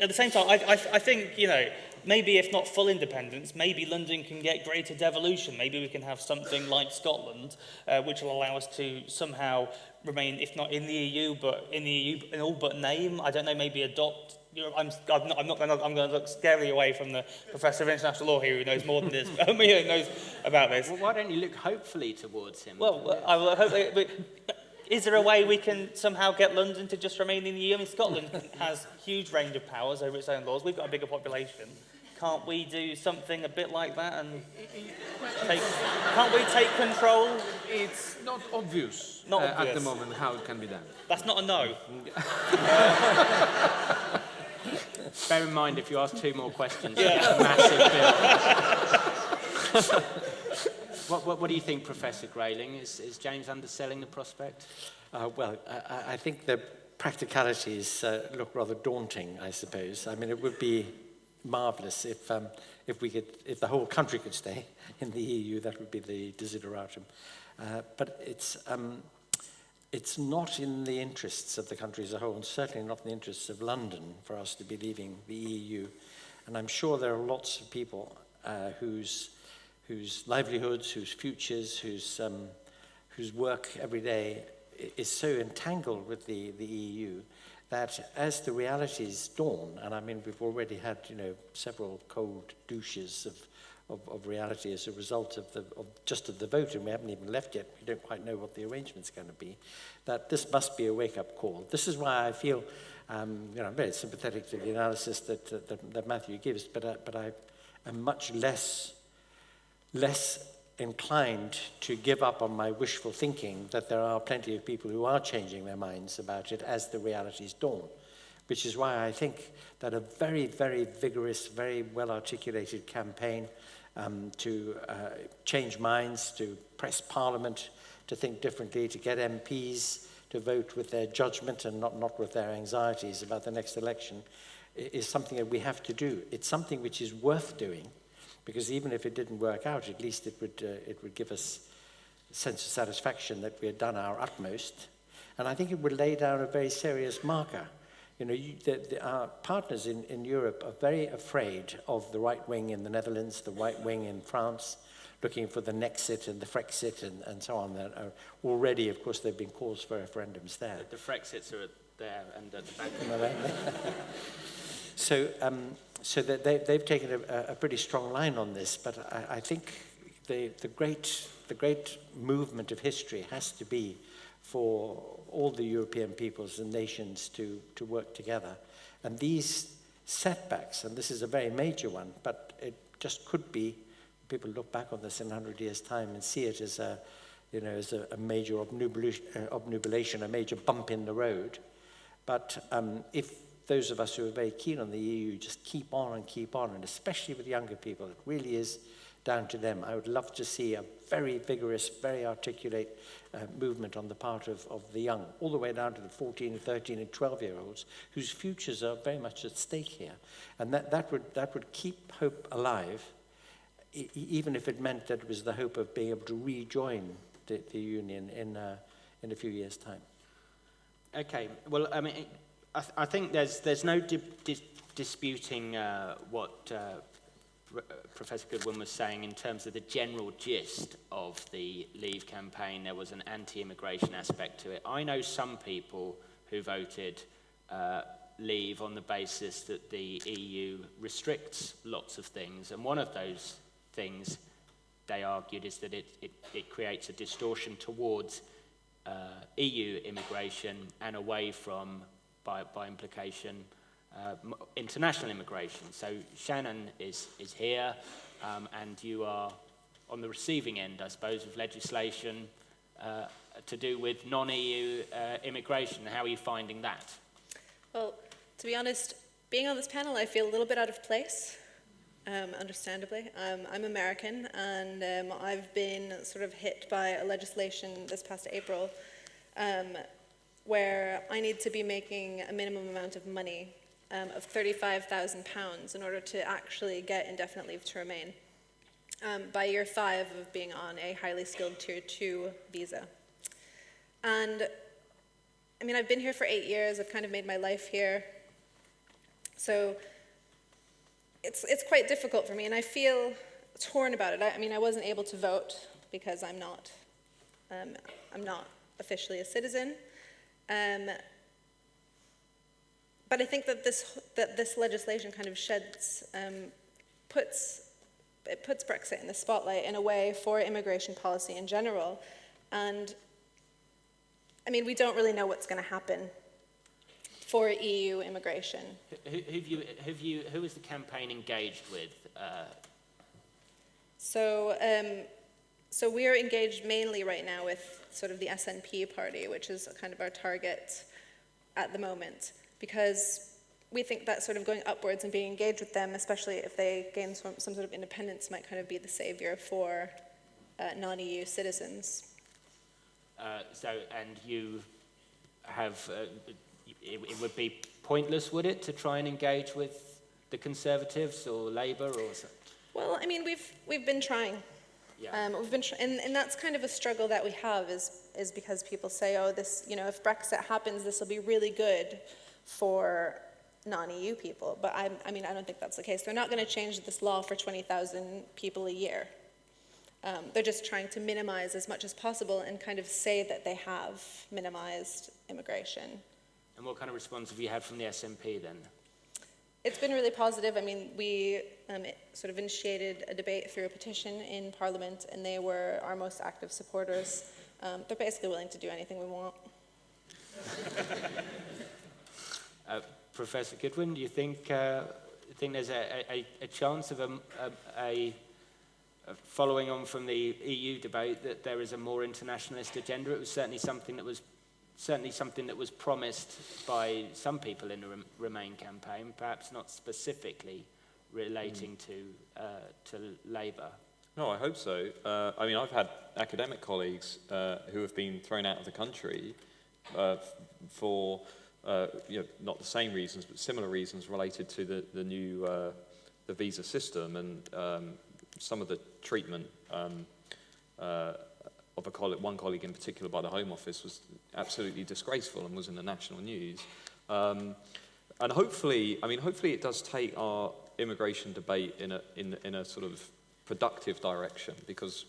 At the same time, I think, you know, maybe if not full independence, maybe London can get greater devolution. Maybe we can have something like Scotland, which will allow us to somehow remain, if not in the EU, but in the EU in all but name. I don't know, maybe adopt. You know, I'm going to look scarily away from the professor of international law here who knows more than this. Who knows about this. Well, why don't you look hopefully towards him? Well, I will hope. Is there a way we can somehow get London to just remain in the EU? I mean, Scotland has huge range of powers over its own laws. We've got a bigger population. Can't we do something a bit like that and can't we take control? It's not obvious, Not obvious at the moment how it can be done. That's not a no. Bear in mind, if you ask 2 more questions, it's a massive bill. What do you think, Professor Grayling? Is James underselling the prospect? Well, I think the practicalities look rather daunting, I suppose. I mean, it would be marvellous if the whole country could stay in the EU. That would be the desideratum. But it's not in the interests of the country as a whole, and certainly not in the interests of London for us to be leaving the EU. And I'm sure there are lots of people whose livelihoods, whose futures, whose work every day is so entangled with the EU that as the realities dawn, and I mean we've already had several cold douches of reality as a result of the vote, and we haven't even left yet. We don't quite know what the arrangement's going to be. That this must be a wake-up call. This is why I feel, I'm very sympathetic to the analysis that Matthew gives, but I am much less inclined to give up on my wishful thinking that there are plenty of people who are changing their minds about it as the realities dawn, which is why I think that a very, very vigorous, very well-articulated campaign to change minds, to press Parliament to think differently, to get MPs to vote with their judgment and not with their anxieties about the next election is something that we have to do. It's something which is worth doing, because even if it didn't work out, at least it would give us a sense of satisfaction that we had done our utmost. And I think it would lay down a very serious marker. Our partners in Europe are very afraid of the right wing in the Netherlands, the right wing in France, looking for the Nexit and the Frexit and so on. That are already, of course, there have been calls for referendums there. The Frexits are there and at the back. So that they've taken a pretty strong line on this, but I think the great movement of history has to be for all the European peoples and nations to work together. And these setbacks, and this is a very major one, but it just could be, people look back on this in 100 years' time and see it as a major obnubilation, a major bump in the road. But if those of us who are very keen on the EU just keep on, and especially with younger people, it really is down to them. I would love to see a very vigorous, very articulate movement on the part of the young, all the way down to the 14, 13, and 12-year-olds, whose futures are very much at stake here. And that would keep hope alive, even if it meant that it was the hope of being able to rejoin the Union in a few years' time. Okay, well, I mean, I think there's no disputing what Professor Goodwin was saying in terms of the general gist of the Leave campaign. There was an anti-immigration aspect to it. I know some people who voted Leave on the basis that the EU restricts lots of things, and one of those things, they argued, is that it creates a distortion towards EU immigration and away from, by implication, international immigration. So Shannon is here, and you are on the receiving end, I suppose, of legislation to do with non-EU immigration. How are you finding that? Well, to be honest, being on this panel, I feel a little bit out of place, understandably. I'm American, and I've been sort of hit by a legislation this past April where I need to be making a minimum amount of money of £35,000 in order to actually get indefinite leave to remain by year 5 of being on a highly skilled Tier 2 visa. And I mean, I've been here for 8 years. I've kind of made my life here. So it's quite difficult for me, and I feel torn about it. I mean, I wasn't able to vote because I'm not officially a citizen. But I think that this legislation kind of puts Brexit in the spotlight in a way for immigration policy in general. And I mean, we don't really know what's going to happen for EU immigration. Who is the campaign engaged with? So we are engaged mainly right now with sort of the SNP party, which is kind of our target at the moment, because we think that sort of going upwards and being engaged with them, especially if they gain some sort of independence, might kind of be the savior for non-EU citizens. And you have, it would be pointless, would it, to try and engage with the Conservatives or Labour or something? Well, I mean, we've been trying. Yeah. And that's kind of a struggle that we have is because people say, oh, this, you know, if Brexit happens, this will be really good for non-EU people. But I mean, I don't think that's the case. They're not going to change this law for 20,000 people a year. They're just trying to minimize as much as possible and kind of say that they have minimized immigration. And what kind of response have you had from the SNP then? It's been really positive. I mean, we sort of initiated a debate through a petition in Parliament, and they were our most active supporters. They're basically willing to do anything we want. Professor Goodwin, do you think there's a chance of a following on from the EU debate that there is a more internationalist agenda? It was certainly something that was promised by some people in the Remain campaign, perhaps not specifically relating to Labour. No, I hope so. I mean, I've had academic colleagues who have been thrown out of the country for not the same reasons, but similar reasons related to the new the visa system, and some of the treatment of one colleague in particular by the Home Office was absolutely disgraceful and was in the national news. And hopefully it does take our immigration debate in a sort of productive direction, because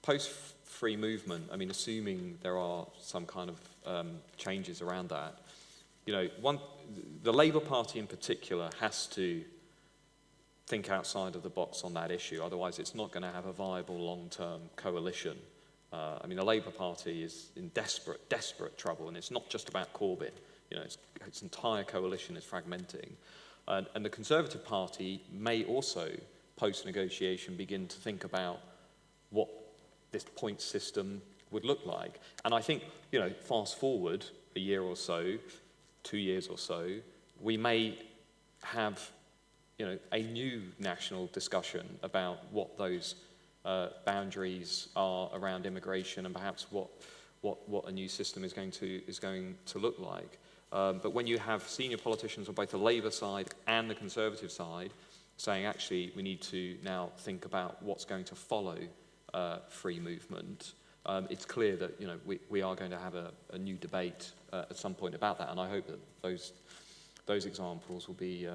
post-free movement, I mean, assuming there are some kind of changes around that, you know, the Labour Party in particular has to think outside of the box on that issue. Otherwise, it's not going to have a viable long-term coalition. I mean, the Labour Party is in desperate trouble, and it's not just about Corbyn. You know, its entire coalition is fragmenting. And the Conservative Party may also, post-negotiation, begin to think about what this point system would look like. And I think, you know, fast forward a year or so, 2 years or so, we may have, you know, a new national discussion about what those boundaries are around immigration, and perhaps what a new system is going to look like. But when you have senior politicians on both the Labour side and the Conservative side saying, actually, we need to now think about what's going to follow free movement, it's clear that, you know, we are going to have a new debate at some point about that, and I hope that those examples will be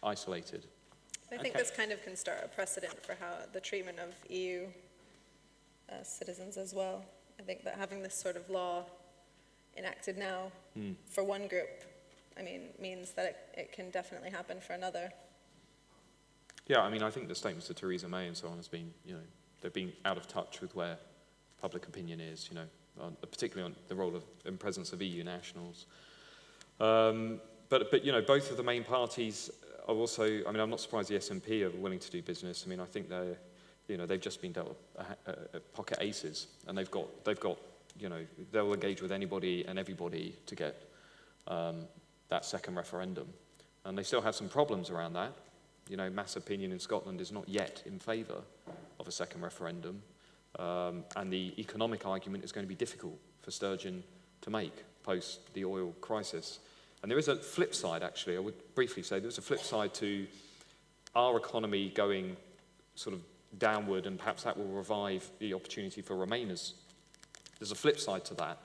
isolated. I think this kind of can start a precedent for how the treatment of EU citizens as well. I think that having this sort of law enacted now for one group, I mean, means that it can definitely happen for another. Yeah, I mean, I think the statements of Theresa May and so on has been, you know, they've been out of touch with where public opinion is, you know, particularly on the role of and presence of EU nationals. But you know, both of the main parties are also, I mean, I'm not surprised the SNP are willing to do business. I mean, I think they've just been dealt pocket aces, and they've got, you know, they'll engage with anybody and everybody to get that second referendum. And they still have some problems around that. You know, mass opinion in Scotland is not yet in favour of a second referendum. And the economic argument is going to be difficult for Sturgeon to make post the oil crisis. And there is a flip side, actually. I would briefly say there's a flip side to our economy going sort of downward, and perhaps that will revive the opportunity for Remainers. There's a flip side to that.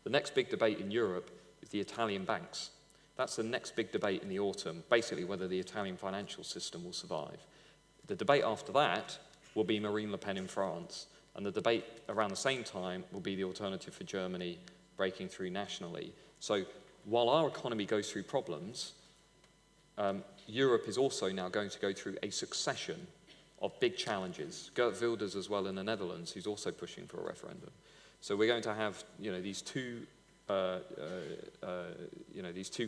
The next big debate in Europe is the Italian banks. That's the next big debate in the autumn, basically whether the Italian financial system will survive. The debate after that will be Marine Le Pen in France, and the debate around the same time will be the alternative for Germany breaking through nationally. So while our economy goes through problems, Europe is also now going to go through a succession of big challenges. Geert Wilders as well in the Netherlands, who's also pushing for a referendum. So we're going to have, you know, these two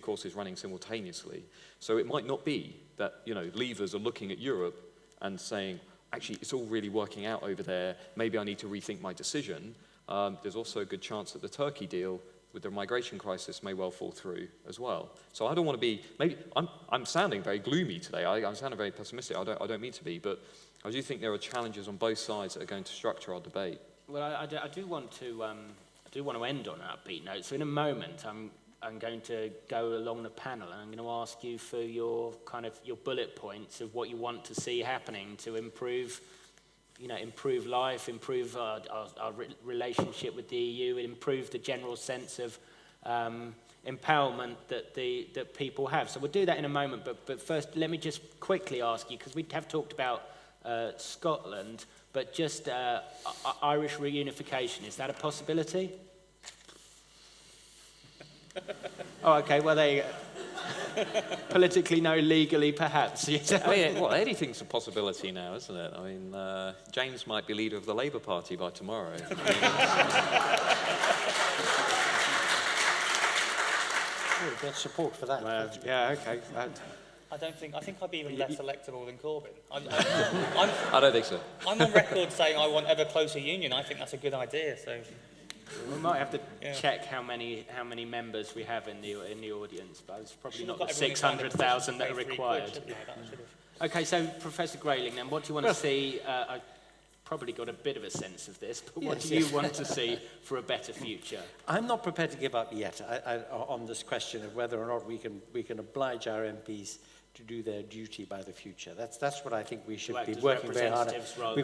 courses running simultaneously. So it might not be that, you know, leavers are looking at Europe and saying, actually, it's all really working out over there. Maybe I need to rethink my decision. There's also a good chance that the Turkey deal with the migration crisis may well fall through as well. So I don't want to be, maybe, I'm sounding very gloomy today, I'm sounding very pessimistic, I don't mean to be, but I do think there are challenges on both sides that are going to structure our debate. Well, I do want to end on an upbeat note. So in a moment, I'm going to go along the panel and I'm going to ask you for your bullet points of what you want to see happening to improve life, improve our relationship with the EU, improve the general sense of empowerment that people have. So we'll do that in a moment, but first let me just quickly ask you, because we have talked about Scotland, but just Irish reunification, is that a possibility? Oh, okay, well, there you go. Politically, no, legally, perhaps. Well, anything's a possibility now, isn't it? I mean, James might be leader of the Labour Party by tomorrow. We've got support for that. Yeah, okay. I think I'd be even less electable than Corbyn. I don't think so. I'm on record saying I want ever closer union. I think that's a good idea. So we might have to check how many members we have in the audience, but it's probably not the 600,000 that are required. Okay, so Professor Grayling, then, what do you want to see? I probably got a bit of a sense of this, but what do you want to see for a better future? I'm not prepared to give up yet on this question of whether or not we can oblige our MPs to do their duty by the future. That's what I think we should be working very hard at. We've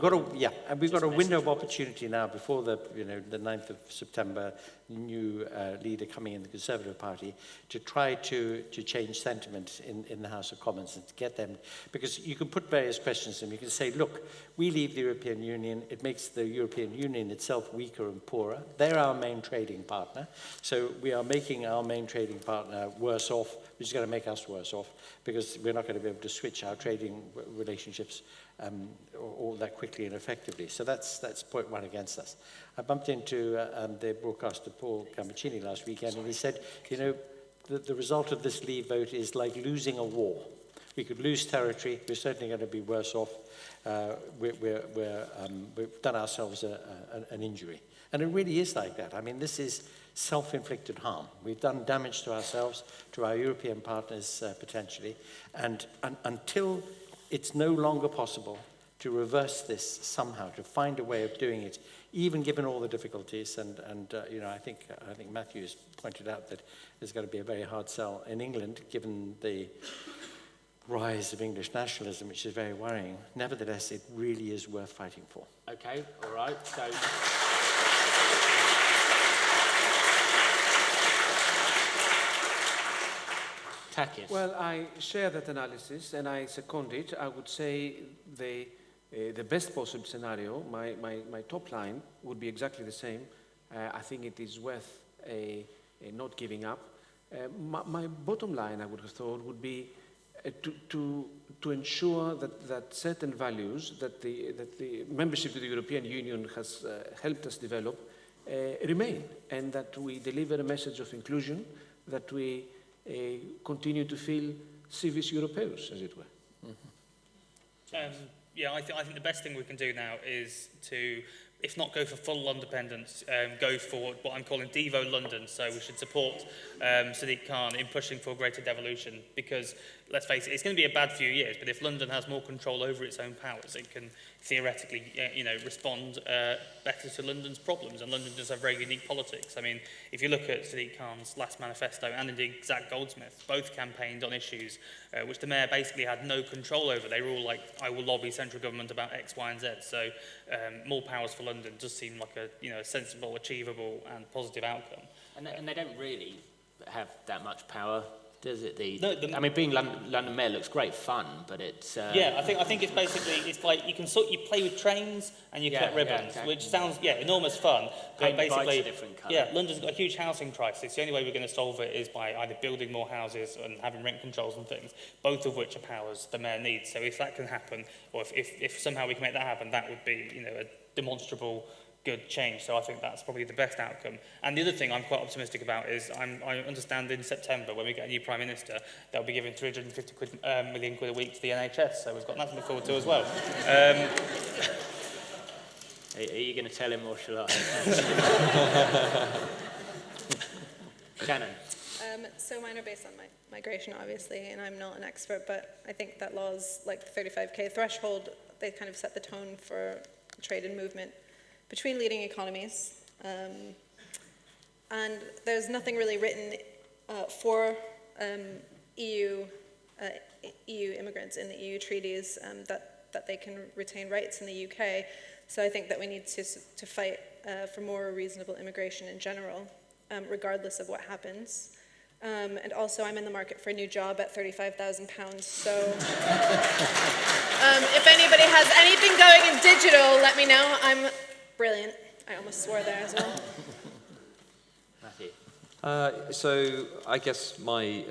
got a window of opportunity now before the 9th of September, new leader coming in the Conservative Party, to try to change sentiment in the House of Commons and to get them, because you can put various questions to them. You can say, look, we leave the European Union, it makes the European Union itself weaker and poorer. They're our main trading partner, so we are making our main trading partner worse off, which is going to make us worse off, because we're not going to be able to switch our trading relationships all that quickly and effectively. So that's point one against us. I bumped into the broadcaster Paul Gambaccini last weekend, and he said, the result of this Leave vote is like losing a war. We could lose territory. We're certainly going to be worse off. We've done ourselves an injury. And it really is like that. I mean, this is self-inflicted harm. We've done damage to ourselves, to our European partners potentially, and until it's no longer possible to reverse this somehow, to find a way of doing it, even given all the difficulties, and I think Matthew has pointed out that there's going to be a very hard sell in England, given the rise of English nationalism, which is very worrying. Nevertheless, it really is worth fighting for. Okay, all right, so... Takis. Well, I share that analysis and I second it. I would say the best possible scenario, my top line, would be exactly the same. I think it is worth not giving up. My bottom line, I would have thought, would be to ensure that certain values that the membership of the European Union has helped us develop remain, and that we deliver a message of inclusion, that we continue to feel civis Europaeus, as it were. Mm-hmm. I think the best thing we can do now is to, if not go for full independence, go for what I'm calling Devo London. So we should support Sadiq Khan in pushing for greater devolution, because let's face it, it's going to be a bad few years, but if London has more control over its own powers, it can theoretically respond better to London's problems, and London does have very unique politics. I mean, if you look at Sadiq Khan's last manifesto, and indeed Zach Goldsmith, both campaigned on issues which the mayor basically had no control over. They were all like, I will lobby central government about X, Y, and Z. So more powers for London does seem like a sensible, achievable, and positive outcome. And they don't really have that much power, does it? I mean, being London mayor looks great fun, but it's... I think it's basically, it's like you play with trains and you cut ribbons, exactly. Which sounds, enormous fun. But basically, a different colour. London's got a huge housing crisis. The only way we're going to solve it is by either building more houses and having rent controls and things, both of which are powers the mayor needs. So if that can happen, or if somehow we can make that happen, that would be, a demonstrable good change. So I think that's probably the best outcome. And the other thing I'm quite optimistic about is I understand in September, when we get a new Prime Minister, they'll be giving 350 million quid a week to the NHS. So we've got that to look forward to as well. Are you going to tell him, or shall I? Shannon. So mine are based on migration, obviously, and I'm not an expert, but I think that laws like the 35K threshold, they kind of set the tone for trade and movement between leading economies. And there's nothing really written for EU immigrants in the EU treaties that they can retain rights in the UK. So I think that we need to fight for more reasonable immigration in general, regardless of what happens. And also, I'm in the market for a new job at £35,000. So if anybody has anything going in digital, let me know. I'm brilliant. I almost swore there as well. Matthew. So I guess my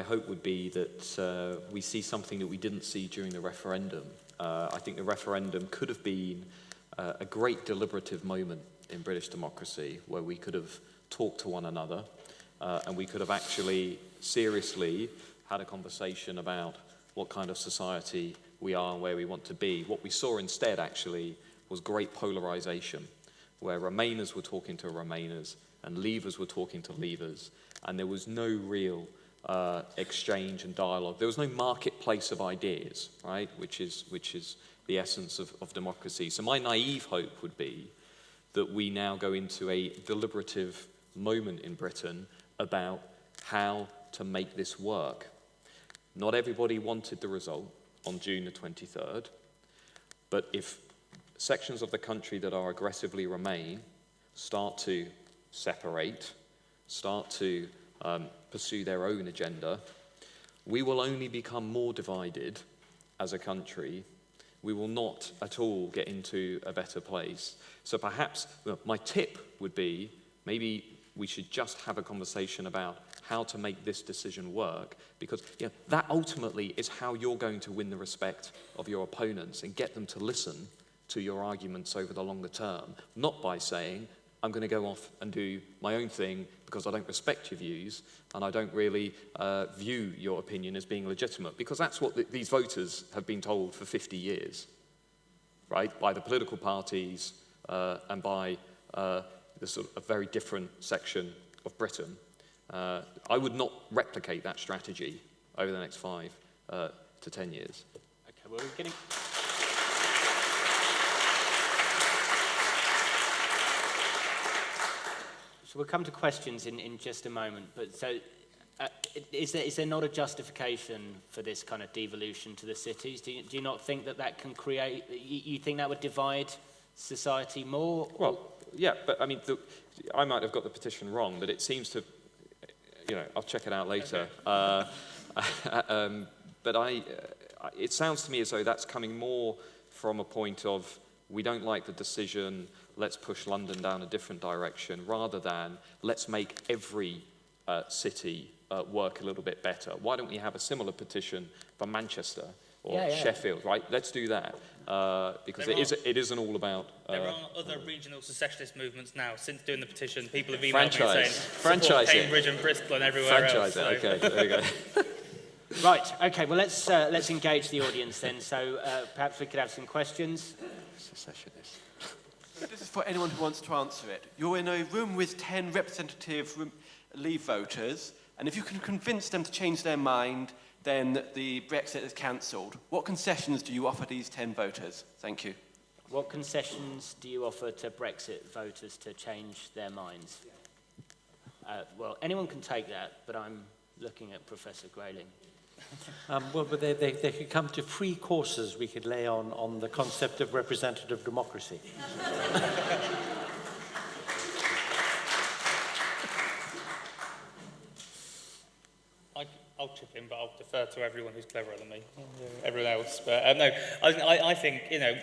hope would be that we see something that we didn't see during the referendum. I think the referendum could have been a great deliberative moment in British democracy where we could have talked to one another and we could have actually seriously had a conversation about what kind of society we are and where we want to be. What we saw instead actually was great polarization, where Remainers were talking to Remainers and Leavers were talking to Leavers, and there was no real exchange and dialogue. There was no marketplace of ideas, right, which is the essence of democracy. So my naive hope would be that we now go into a deliberative moment in Britain about how to make this work. Not everybody wanted the result on June the 23rd, but if sections of the country that are aggressively Remain start to separate, start to pursue their own agenda, we will only become more divided as a country. We will not at all get into a better place. So perhaps my tip would be maybe we should just have a conversation about how to make this decision work, because that ultimately is how you're going to win the respect of your opponents and get them to listen to your arguments over the longer term, not by saying, I'm going to go off and do my own thing because I don't respect your views and I don't really view your opinion as being legitimate, because that's what these voters have been told for 50 years, right, by the political parties and by the sort of a very different section of Britain. I would not replicate that strategy over the next 5 to 10 years. Okay, well, we're getting... So we'll come to questions in just a moment, but so is there not a justification for this kind of devolution to the cities? Do you not think that can create, you think that would divide society more? Well, yeah, but I mean, I might have got the petition wrong, but it seems to, I'll check it out later. Okay. But it sounds to me as though that's coming more from a point of, we don't like the decision, let's push London down a different direction, rather than let's make every city work a little bit better. Why don't we have a similar petition for Manchester or Sheffield, right? Let's do that, because it isn't all about... there are other regional secessionist movements now. Since doing the petition, people have emailed me saying, franchise Cambridge and Bristol and everywhere else. Franchise it, okay, there we go. Right, okay, well, let's engage the audience then. So perhaps we could have some questions. Secessionist. This is for anyone who wants to answer it. You're in a room with 10 representative Leave voters, and if you can convince them to change their mind, then the Brexit is cancelled. What concessions do you offer these 10 voters? Thank you. What concessions do you offer to Brexit voters to change their minds? Well, anyone can take that, but I'm looking at Professor Grayling. But they could come to free courses we could lay on the concept of representative democracy. I'll chip in, but I'll defer to everyone who's cleverer than me, everyone else. But no, I think, the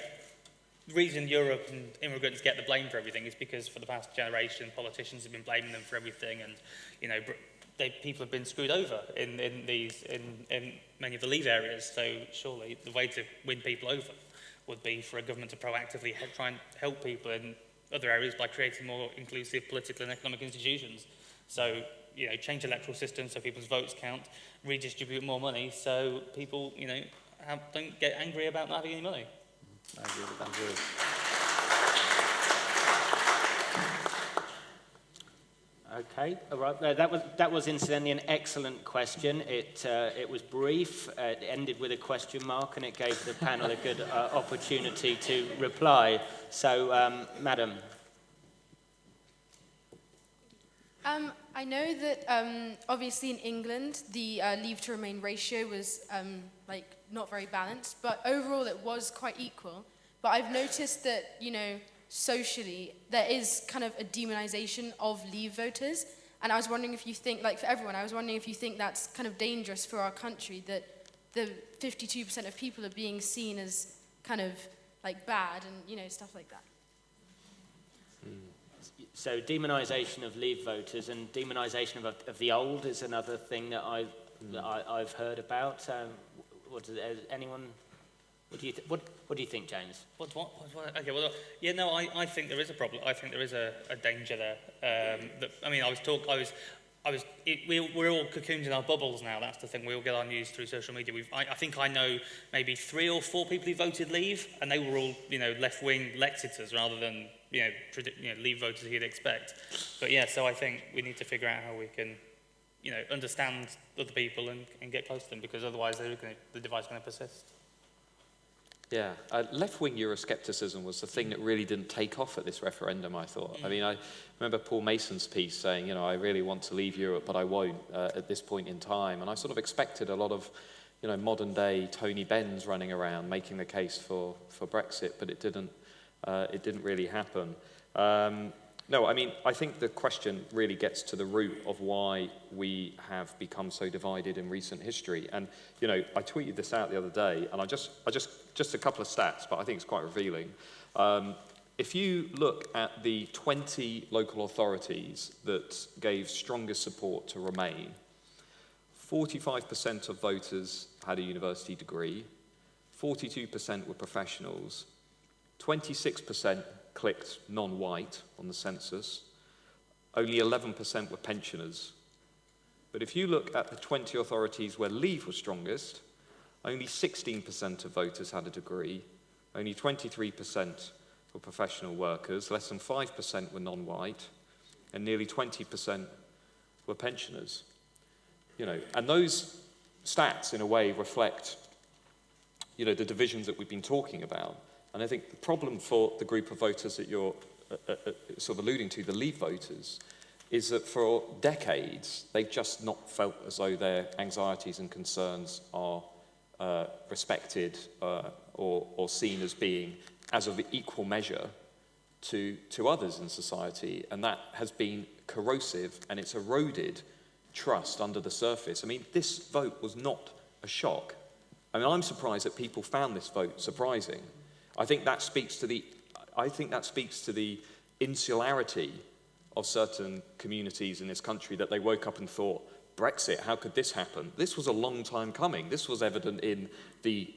reason Europe and immigrants get the blame for everything is because for the past generation, politicians have been blaming them for everything, and, people have been screwed over in many of the Leave areas. So surely the way to win people over would be for a government to proactively try and help people in other areas by creating more inclusive political and economic institutions. So, change electoral systems so people's votes count, redistribute more money so people, don't get angry about not having any money. I agree with Andrew. Okay. Okay, all right. That was incidentally an excellent question. It was brief, it ended with a question mark, and it gave the panel a good opportunity to reply. So, Madam. I know that obviously in England the leave to remain ratio was like not very balanced, but overall it was quite equal. But I've noticed that, you know, socially there is kind of a demonization of leave voters, and I was wondering if you think, like for everyone, I was wondering if you think that's kind of dangerous for our country, that the 52% of people are being seen as kind of like bad and, you know, stuff like that. So demonisation of Leave voters and demonisation of the old is another thing that I've heard about. Anyone? What do you think, James? Okay, well, yeah, no, I think there is a problem. I think there is a danger there. We're all cocooned in our bubbles now. That's the thing. We all get our news through social media. I think I know maybe 3 or 4 people who voted Leave, and they were all, you know, left-wing Lexiters rather than, you know, Leave voters you'd expect. But yeah, so I think we need to figure out how we can, you know, understand other people and get close to them, because otherwise the divide's going to persist. Yeah, left-wing Euroscepticism was the thing that really didn't take off at this referendum, I thought. I mean, I remember Paul Mason's piece saying, you know, I really want to leave Europe, but I won't at this point in time. And I sort of expected a lot of, you know, modern-day Tony Benns running around making the case for Brexit, but it didn't really happen. No, I mean, I think the question really gets to the root of why we have become so divided in recent history. And, you know, I tweeted this out the other day, and I just a couple of stats, but I think it's quite revealing. If you look at the 20 local authorities that gave strongest support to Remain, 45% of voters had a university degree, 42% were professionals, 26% clicked non-white on the census, only 11% were pensioners. But if you look at the 20 authorities where Leave was strongest, only 16% of voters had a degree, only 23% were professional workers, less than 5% were non-white, and nearly 20% were pensioners. You know, and those stats, in a way, reflect, you know, the divisions that we've been talking about. And I think the problem for the group of voters that you're sort of alluding to, the Leave voters, is that for decades, they've just not felt as though their anxieties and concerns are respected or seen as being as of equal measure to others in society. And that has been corrosive, and it's eroded trust under the surface. I mean, this vote was not a shock. I mean, I'm surprised that people found this vote surprising. I think that speaks to the insularity of certain communities in this country, that they woke up and thought, Brexit, how could this happen? This was a long time coming. This was evident in the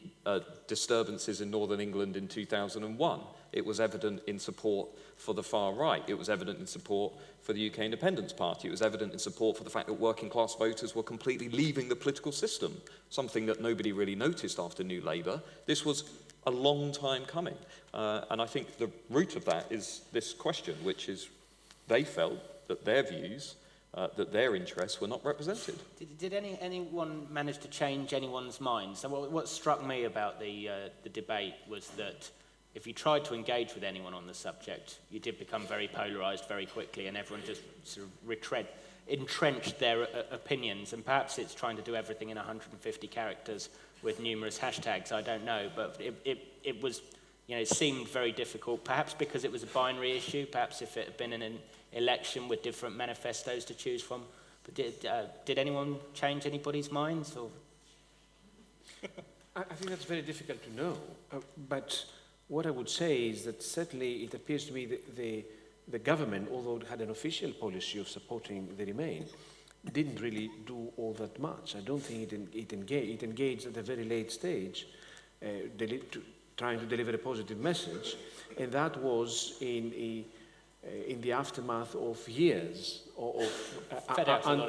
disturbances in Northern England in 2001. It was evident in support for the far right. It was evident in support for the UK Independence Party. It was evident in support for the fact that working class voters were completely leaving the political system, something that nobody really noticed after New Labour. This was a long time coming. And I think the root of that is this question, which is they felt that their views, that their interests were not represented. Did anyone manage to change anyone's mind? So what struck me about the debate was that if you tried to engage with anyone on the subject, you did become very polarised very quickly, and everyone just sort of entrenched their opinions. And perhaps it's trying to do everything in 150 characters with numerous hashtags, I don't know, but it was, you know, it seemed very difficult, perhaps because it was a binary issue, perhaps if it had been an election with different manifestos to choose from. But did anyone change anybody's minds? Or? I think that's very difficult to know, but what I would say is that certainly it appears to me that the government, although it had an official policy of supporting the Remain, didn't really do all that much. I don't think it engaged at a very late stage, trying to deliver a positive message, and that was in the aftermath of years of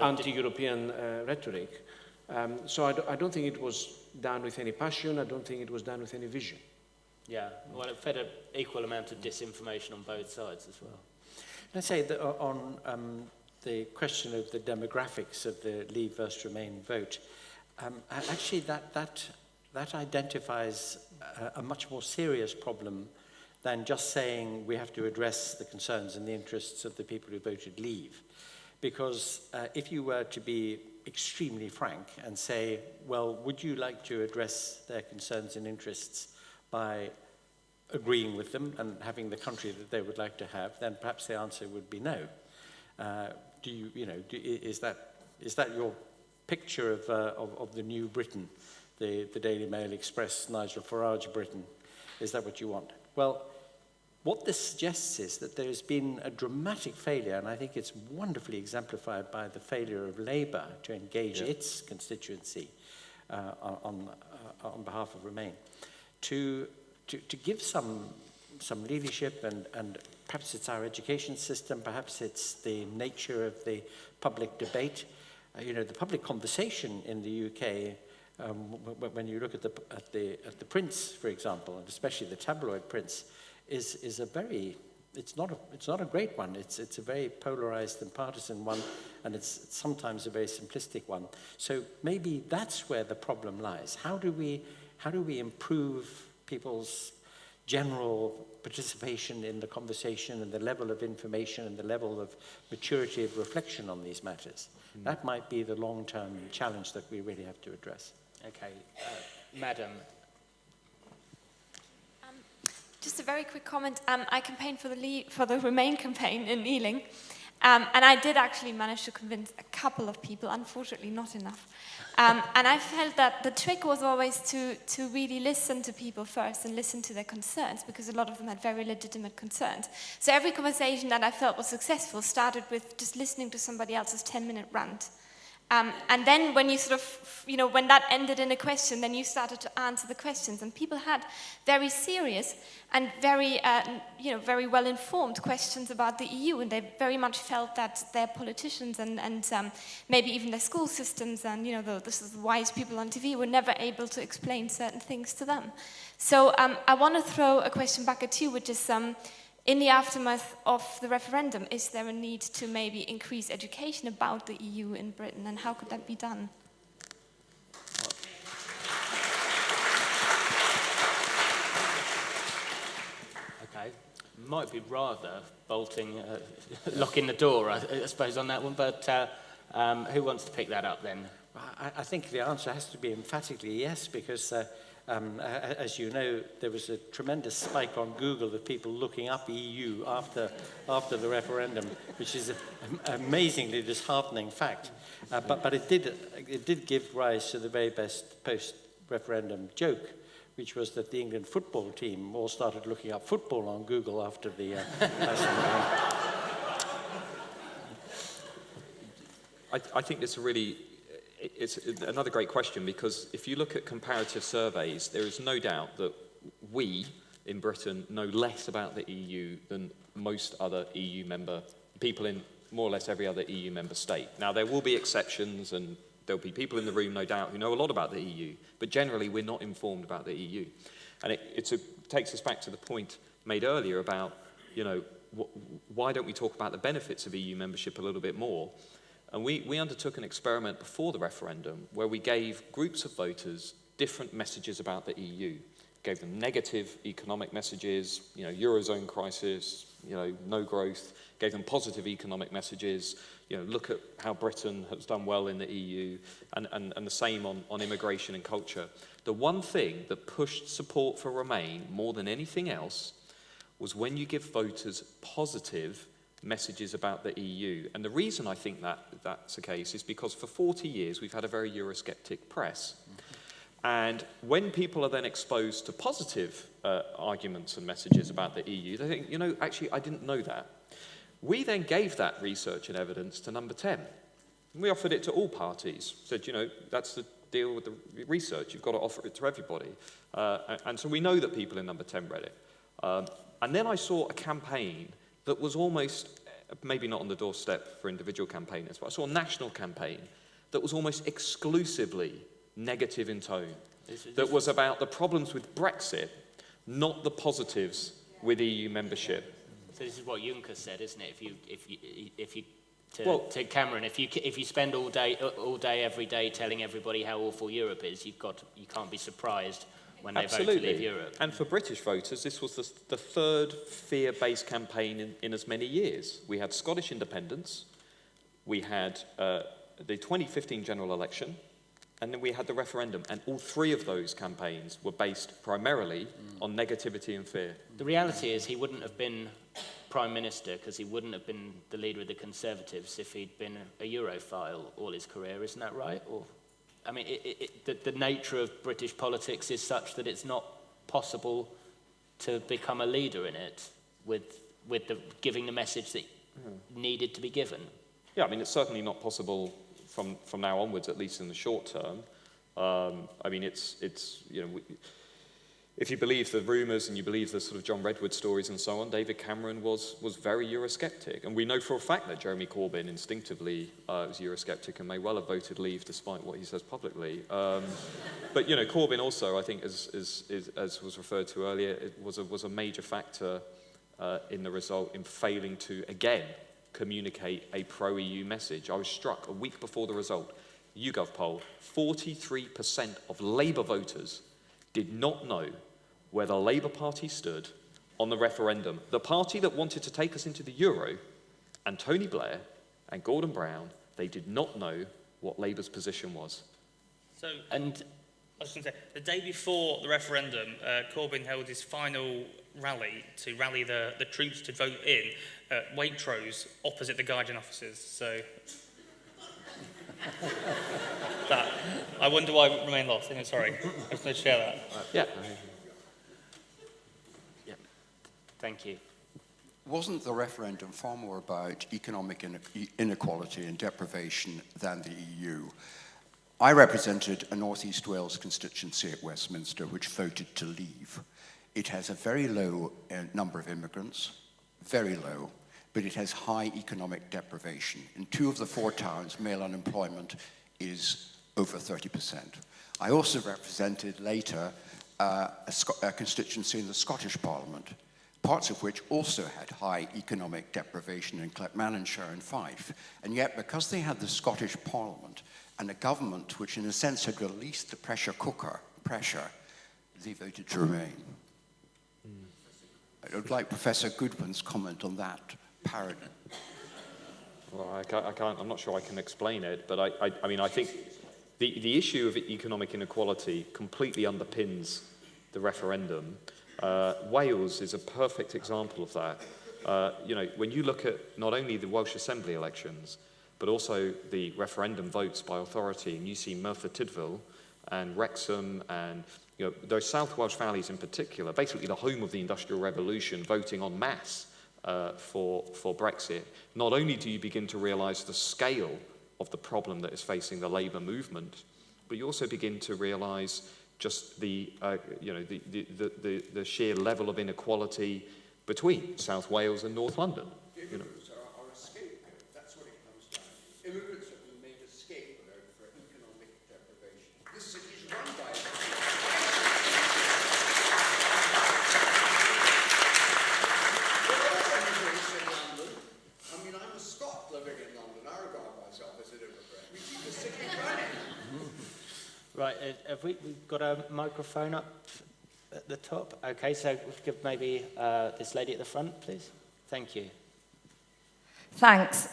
anti-European rhetoric. So I don't think it was done with any passion. I don't think it was done with any vision. Yeah, well, it fed an equal amount of disinformation on both sides as well. Can I say that on the question of the demographics of the Leave versus Remain vote, actually that identifies a much more serious problem than just saying we have to address the concerns and the interests of the people who voted Leave. Because if you were to be extremely frank and say, well, would you like to address their concerns and interests by agreeing with them and having the country that they would like to have, then perhaps the answer would be no. Is that your picture of the new Britain, the Daily Mail Express, Nigel Farage Britain? Is that what you want? Well, what this suggests is that there's been a dramatic failure, and I think it's wonderfully exemplified by the failure of Labour to engage its constituency on behalf of Remain, to give some leadership, and perhaps it's our education system, perhaps it's the nature of the public debate. The public conversation in the UK, when you look at the Prince, for example, and especially the tabloid Prince, is a very, it's not a great one. It's a very polarized and partisan one, and it's sometimes a very simplistic one. So maybe that's where the problem lies. How do we improve people's general participation in the conversation and the level of information and the level of maturity of reflection on these matters? That might be the long-term challenge that we really have to address. Okay, Madam. Just a very quick comment. I campaigned for the Remain campaign in Ealing, and I did actually manage to convince a couple of people, unfortunately not enough. And I felt that the trick was always to really listen to people first and listen to their concerns, because a lot of them had very legitimate concerns. So every conversation that I felt was successful started with just listening to somebody else's 10-minute rant. And then when you when that ended in a question, then you started to answer the questions. And people had very serious and very, very well-informed questions about the EU. And they very much felt that their politicians and maybe even their school systems and, the wise people on TV were never able to explain certain things to them. So I want to throw a question back at you, which is, in the aftermath of the referendum, is there a need to maybe increase education about the EU in Britain, and how could that be done? Okay, might be rather bolting, locking the door, I suppose, on that one, but who wants to pick that up then? I think the answer has to be emphatically yes, because as you know, there was a tremendous spike on Google of people looking up EU after the referendum, which is an amazingly disheartening fact. But it did give rise to the very best post-referendum joke, which was that the England football team all started looking up football on Google after the I think it's another great question, because if you look at comparative surveys, there is no doubt that we in Britain know less about the EU than most other EU member people in more or less every other EU member state. Now, there will be exceptions, and there'll be people in the room, no doubt, who know a lot about the EU, but generally we're not informed about the EU. And it takes us back to the point made earlier about, why don't we talk about the benefits of EU membership a little bit more? And we undertook an experiment before the referendum where we gave groups of voters different messages about the EU. Gave them negative economic messages, Eurozone crisis, no growth. Gave them positive economic messages, look at how Britain has done well in the EU, and the same on immigration and culture. The one thing that pushed support for Remain more than anything else was when you give voters positive messages about the EU. And the reason I think that's the case is because for 40 years we've had a very Eurosceptic press. And when people are then exposed to positive arguments and messages about the EU, they think, actually, I didn't know that. We then gave that research and evidence to Number 10. We offered it to all parties. Said, that's the deal with the research. You've got to offer it to everybody. And so we know that people in Number 10 read it. And then I saw a campaign that was almost, maybe not on the doorstep for individual campaigners, but I saw a national campaign that was almost exclusively negative in tone, that was about the problems with Brexit, not the positives with EU membership. So this is what Juncker said, isn't it? If you to Cameron. If you spend all day, every day telling everybody how awful Europe is, you can't be surprised when they vote to leave Europe. And for British voters, this was the third fear-based campaign in as many years. We had Scottish independence, we had the 2015 general election, and then we had the referendum. And all three of those campaigns were based primarily on negativity and fear. The reality is he wouldn't have been Prime Minister because he wouldn't have been the leader of the Conservatives if he'd been a Europhile all his career, isn't that right? Or, I mean, the nature of British politics is such that it's not possible to become a leader in it with giving the message that needed to be given. Yeah, I mean, it's certainly not possible from now onwards, at least in the short term. I mean, it's you know, if you believe the rumours and you believe the sort of John Redwood stories and so on, David Cameron was very Eurosceptic. And we know for a fact that Jeremy Corbyn instinctively was Eurosceptic and may well have voted leave despite what he says publicly. But, you know, Corbyn also, I think, as was referred to earlier, it was a major factor in the result in failing to, again, communicate a pro-EU message. I was struck a week before the result, YouGov poll, 43% of Labour voters did not know where the Labour Party stood on the referendum. The party that wanted to take us into the Euro, and Tony Blair and Gordon Brown, they did not know what Labour's position was. So, and I was going to say, the day before the referendum, Corbyn held his final rally to rally the troops to vote in at Waitrose opposite the Guardian offices. So, that, I wonder why it remained lost. Sorry, I was going to share that. Yeah. Thank you. Wasn't the referendum far more about economic inequality and deprivation than the EU? I represented a North East Wales constituency at Westminster which voted to leave. It has a very low number of immigrants, very low, but it has high economic deprivation. In 2 of the 4 towns, male unemployment is over 30%. I also represented later a constituency in the Scottish Parliament, parts of which also had high economic deprivation in Clackmannanshire and Fife. And yet, because they had the Scottish Parliament and a government which in a sense had released the pressure cooker, they voted to remain. I would like Professor Goodwin's comment on that paradigm. Well, I'm not sure I can explain it, but I mean, I think the issue of economic inequality completely underpins the referendum. Wales is a perfect example of that. You know, when you look at not only the Welsh Assembly elections, but also the referendum votes by authority, and you see Merthyr Tydfil and Wrexham and, you know, those South Welsh valleys in particular, basically the home of the Industrial Revolution, voting en masse for Brexit. Not only do you begin to realise the scale of the problem that is facing the Labour movement, but you also begin to realise just the sheer level of inequality between South Wales and North London. You know. Are a scapegoat. That's what it comes down to. Immigrants have been made a scapegoat for economic deprivation. This city is run by immigrants in London. I mean, I'm a Scot living in London. I regard myself as an immigrant. We keep the city running. Right, have we've got a microphone up at the top? Okay, so we'll give maybe this lady at the front, please. Thank you. Thanks.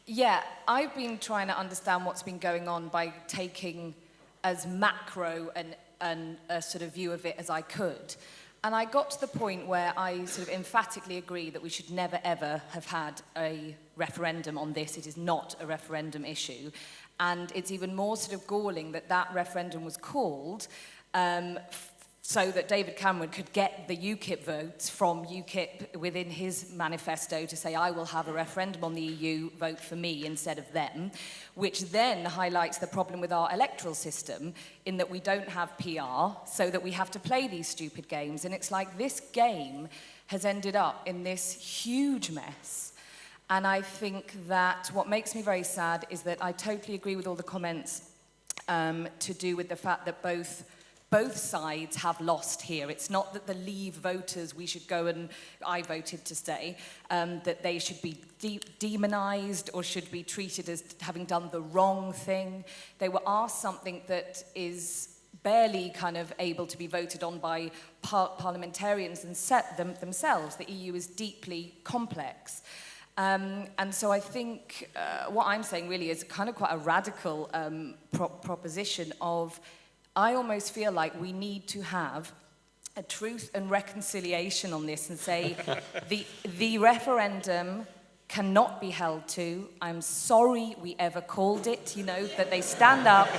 Yeah, I've been trying to understand what's been going on by taking as macro and a sort of view of it as I could. And I got to the point where I sort of emphatically agree that we should never, ever have had a referendum on this. It is not a referendum issue. And it's even more sort of galling that that referendum was called so that David Cameron could get the UKIP votes from UKIP within his manifesto to say, I will have a referendum on the EU, vote for me instead of them, which then highlights the problem with our electoral system in that we don't have PR, so that we have to play these stupid games. And it's like this game has ended up in this huge mess. And I think that what makes me very sad is that I totally agree with all the comments to do with the fact that both both sides have lost here. It's not that the Leave voters, we should go and, I voted to stay, that they should be demonized or should be treated as having done the wrong thing. They were asked something that is barely kind of able to be voted on by parliamentarians and themselves. The EU is deeply complex. And so I think what I'm saying really is kind of quite a radical proposition of, I almost feel like we need to have a truth and reconciliation on this and say the referendum cannot be held to. I'm sorry we ever called it, you know, that they stand up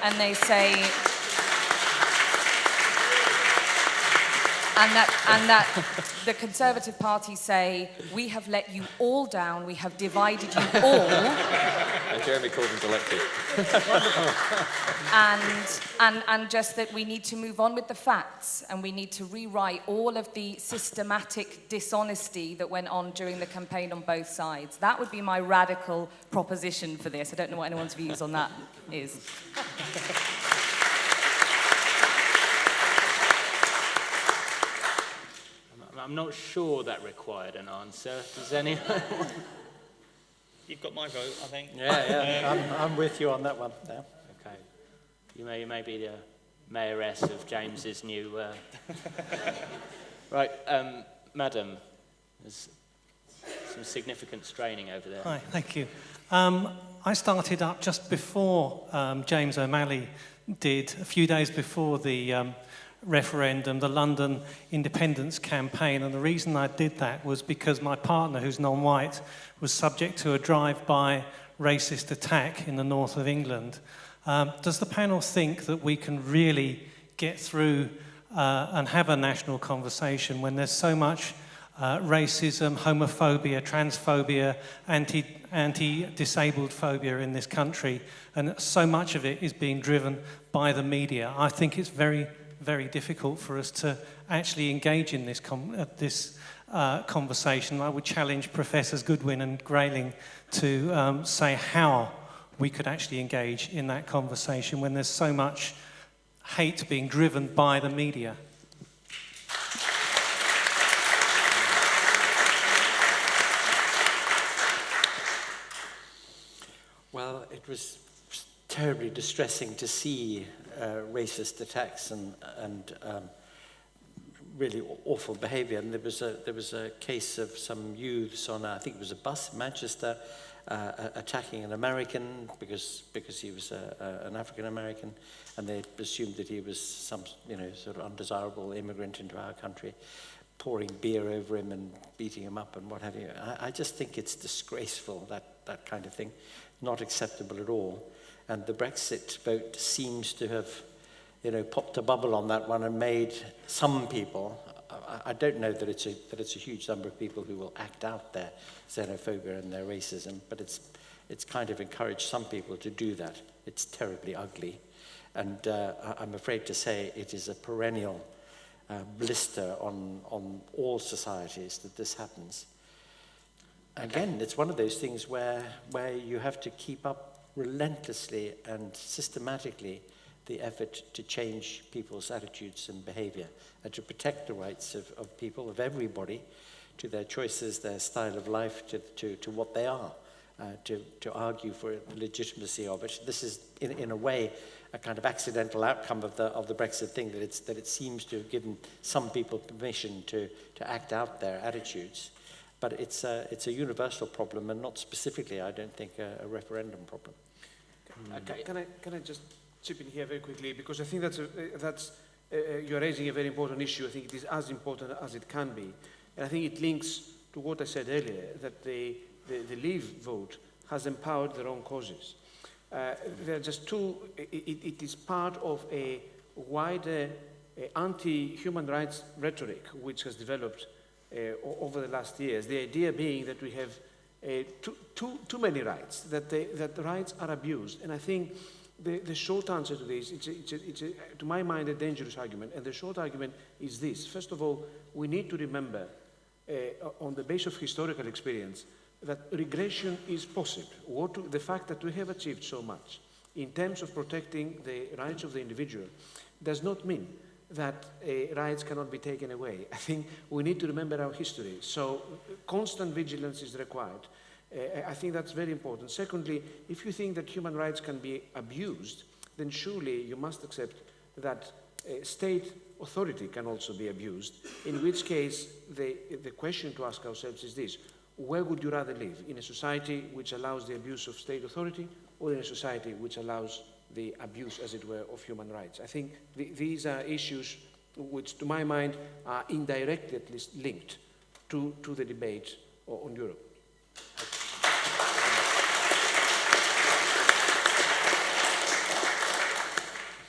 and they say, and that the Conservative Party say, we have let you all down, we have divided you all. Jeremy Corbyn's elected. and just that we need to move on with the facts, and we need to rewrite all of the systematic dishonesty that went on during the campaign on both sides. That would be my radical proposition for this. I don't know what anyone's views on that is. I'm not sure that required an answer. Does anyone? You've got my vote, I think. Yeah. I'm with you on that one now. Okay. You may be the mayoress of James's new... Right, madam, there's some significant straining over there. Hi, thank you. I started up just before James O'Malley did, a few days before the referendum, the London Independence Campaign, and the reason I did that was because my partner, who's non-white, was subject to a drive-by racist attack in the north of England. Does the panel think that we can really get through and have a national conversation when there's so much racism, homophobia, transphobia, anti-disabled phobia in this country, and so much of it is being driven by the media? I think it's very, very difficult for us to actually engage in this conversation. I would challenge Professors Goodwin and Grayling to say how we could actually engage in that conversation when there's so much hate being driven by the media. Well, it was terribly distressing to see racist attacks and really awful behaviour. And there was a case of some youths on, I think it was a bus in Manchester, attacking an American because he was an African American, and they assumed that he was some sort of undesirable immigrant into our country, pouring beer over him and beating him up and what have you. I just think it's disgraceful, that kind of thing, not acceptable at all. And the Brexit vote seems to have, popped a bubble on that one and made some people. I don't know that it's a huge number of people who will act out their xenophobia and their racism, but it's kind of encouraged some people to do that. It's terribly ugly, and I'm afraid to say it is a perennial blister on all societies that this happens. Again, it's one of those things where you have to keep up relentlessly and systematically the effort to change people's attitudes and behavior and to protect the rights of people, of everybody, to their choices, their style of life, to what they are, to argue for the legitimacy of it. This is, in a way, a kind of accidental outcome of the Brexit thing, that it seems to have given some people permission to act out their attitudes. But it's a universal problem, and not specifically, I don't think, a referendum problem. Can I just chip in here very quickly, because I think you're raising a very important issue. I think it is as important as it can be, and I think it links to what I said earlier, that the Leave vote has empowered their own causes. There are just two. It is part of a wider anti-human rights rhetoric which has developed over the last years. The idea being that we have too many rights, that the rights are abused. And I think the short answer to this, it's to my mind, a dangerous argument. And the short argument is this. First of all, we need to remember, on the basis of historical experience, that regression is possible. The fact that we have achieved so much in terms of protecting the rights of the individual does not mean that rights cannot be taken away. I think we need to remember our history. So constant vigilance is required. I think that's very important. Secondly, if you think that human rights can be abused, then surely you must accept that state authority can also be abused, in which case the question to ask ourselves is this: where would you rather live? In a society which allows the abuse of state authority, or in a society which allows the abuse, as it were, of human rights? I think these are issues which, to my mind, are indirectly at least linked to the debate on Europe.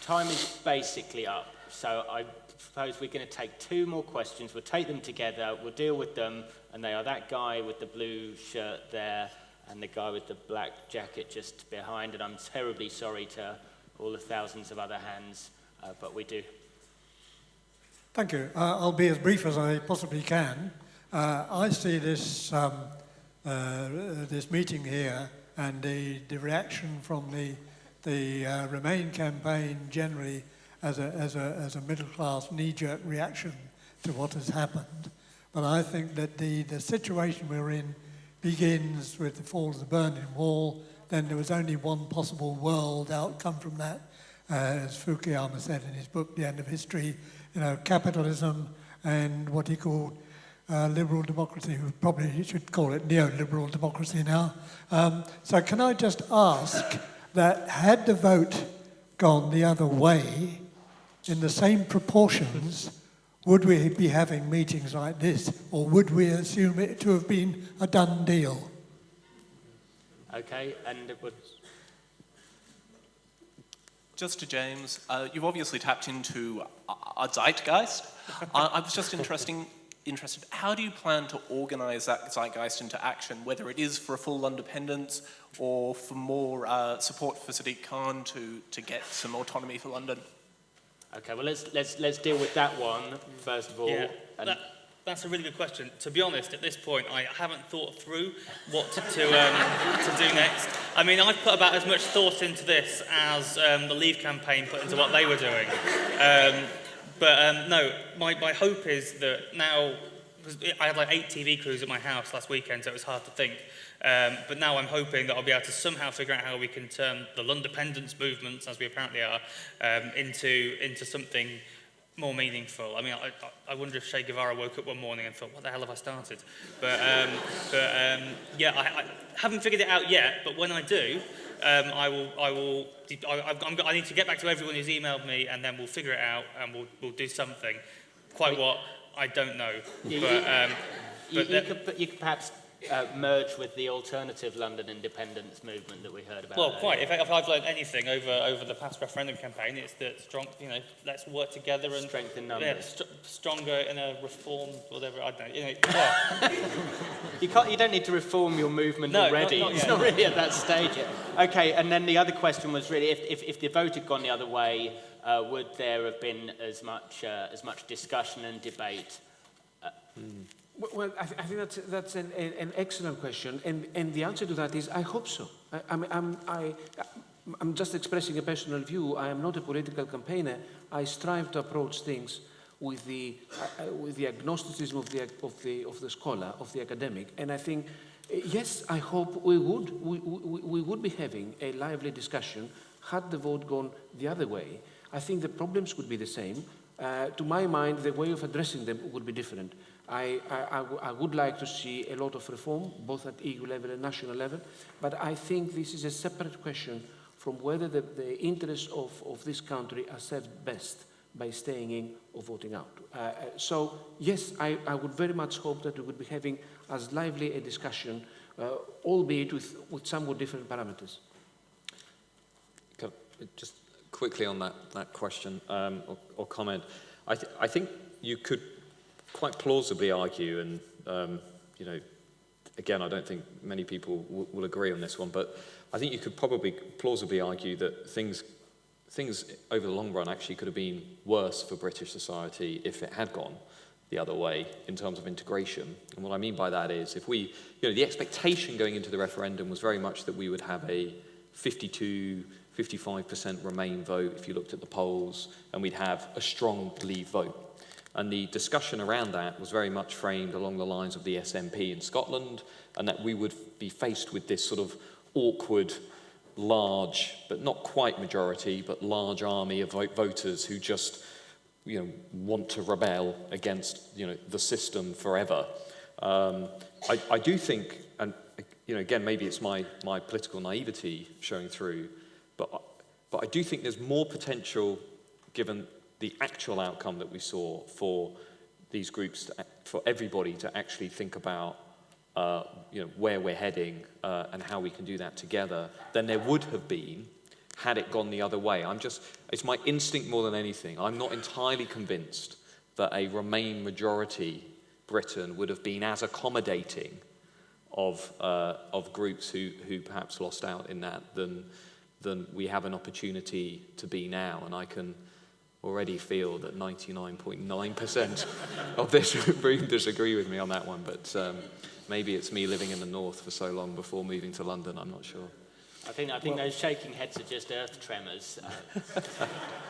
Time is basically up, so I suppose we're going to take 2 more questions. We'll take them together, we'll deal with them, and they are that guy with the blue shirt there and the guy with the black jacket just behind, and I'm terribly sorry to all the thousands of other hands, but we do. Thank you. I'll be as brief as I possibly can. I see this this meeting here and the reaction from the Remain campaign generally as a middle-class knee-jerk reaction to what has happened. But I think that the situation we're in begins with the fall of the Berlin Wall. Then there was only one possible world outcome from that, as Fukuyama said in his book, The End of History, capitalism and what he called liberal democracy, who probably should call it neoliberal democracy now. So can I just ask that had the vote gone the other way, in the same proportions, would we be having meetings like this, or would we assume it to have been a done deal? Okay, and it would... Just to James, you've obviously tapped into a zeitgeist. I was just interested, how do you plan to organise that zeitgeist into action, whether it is for a full independence or for more support for Sadiq Khan to get some autonomy for London? Okay, well, let's deal with that one first of all. Yeah, that's a really good question. To be honest, at this point, I haven't thought through what to do next. I mean, I've put about as much thought into this as the Leave campaign put into what they were doing. No, my hope is that now, because I had like 8 TV crews at my house last weekend, so it was hard to think. But now I'm hoping that I'll be able to somehow figure out how we can turn the Londependence movements, as we apparently are, into something more meaningful. I mean, I wonder if Che Guevara woke up one morning and thought, what the hell have I started? I haven't figured it out yet, but when I do, I need to get back to everyone who's emailed me, and then we'll figure it out, and we'll do something. Quite what, I don't know. Yeah, you could perhaps merge with the alternative London independence movement that we heard about. Well, quite. If I've learned anything over the past referendum campaign, it's that let's work together and strengthen numbers. Stronger in a reform, whatever. I don't know. Yeah. You don't need to reform your movement already. Not it's not really at that stage yet. Okay, and then the other question was really, if the vote had gone the other way, would there have been as much discussion and debate? Well, I think that's an excellent question, and the answer to that is I hope so. I'm just expressing a personal view. I am not a political campaigner. I strive to approach things with the agnosticism of the scholar, of the academic, and I think yes, I hope we would be having a lively discussion had the vote gone the other way. I think the problems would be the same. To my mind, the way of addressing them would be different. I would like to see a lot of reform, both at EU level and national level, but I think this is a separate question from whether the interests of this country are served best by staying in or voting out. So, yes, I would very much hope that we would be having as lively a discussion, albeit with somewhat different parameters. Just quickly on that question or comment, I think you could quite plausibly argue, and again, I don't think many people will agree on this one, but I think you could probably plausibly argue that things over the long run actually could have been worse for British society if it had gone the other way in terms of integration. And what I mean by that is, if the expectation going into the referendum was very much that we would have a 52 55% Remain vote if you looked at the polls, and we'd have a strong Leave vote. And the discussion around that was very much framed along the lines of the SNP in Scotland, and that we would be faced with this sort of awkward, large, but not quite majority, but large army of voters who just, want to rebel against, the system forever. I do think, and again, maybe it's my political naivety showing through, but I do think there's more potential, given the actual outcome that we saw, for these groups, for everybody to actually think about, where we're heading and how we can do that together, than there would have been had it gone the other way. It's my instinct more than anything. I'm not entirely convinced that a Remain majority Britain would have been as accommodating of groups who perhaps lost out in that than we have an opportunity to be now. And I can already feel that 99.9% of this room disagree with me on that one, but maybe it's me living in the north for so long before moving to London, I'm not sure. I think those shaking heads are just earth tremors.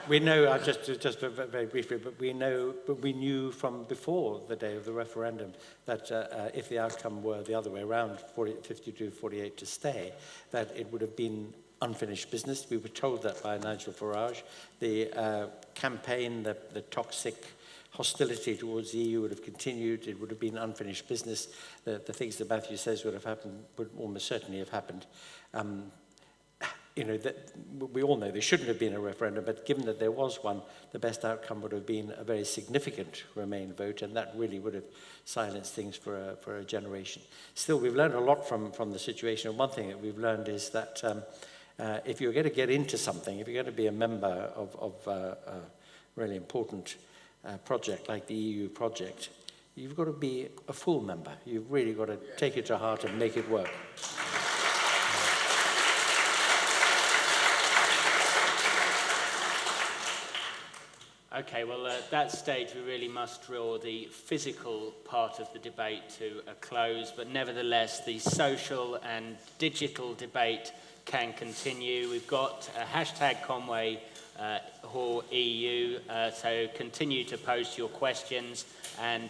We know, just very briefly, but we knew from before the day of the referendum that if the outcome were the other way around, 52-48 to stay, that it would have been unfinished business. We were told that by Nigel Farage. The campaign, the toxic hostility towards the EU would have continued. It would have been unfinished business. The things that Matthew says would have happened, would almost certainly have happened. That we all know there shouldn't have been a referendum, but given that there was one, the best outcome would have been a very significant Remain vote, and that really would have silenced things for a generation. Still, we've learned a lot from the situation, and one thing that we've learned is that if you're going to get into something, if you're going to be a member of a really important project like the EU project, you've got to be a full member. You've really got to take it to heart and make it work. Okay, well, at that stage, we really must draw the physical part of the debate to a close, but nevertheless, the social and digital debate can continue. We've got hashtag Conway Hall EU, so continue to post your questions and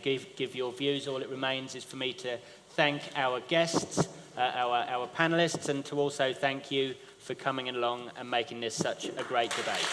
give your views. All it remains is for me to thank our guests, our panelists, and to also thank you for coming along and making this such a great debate.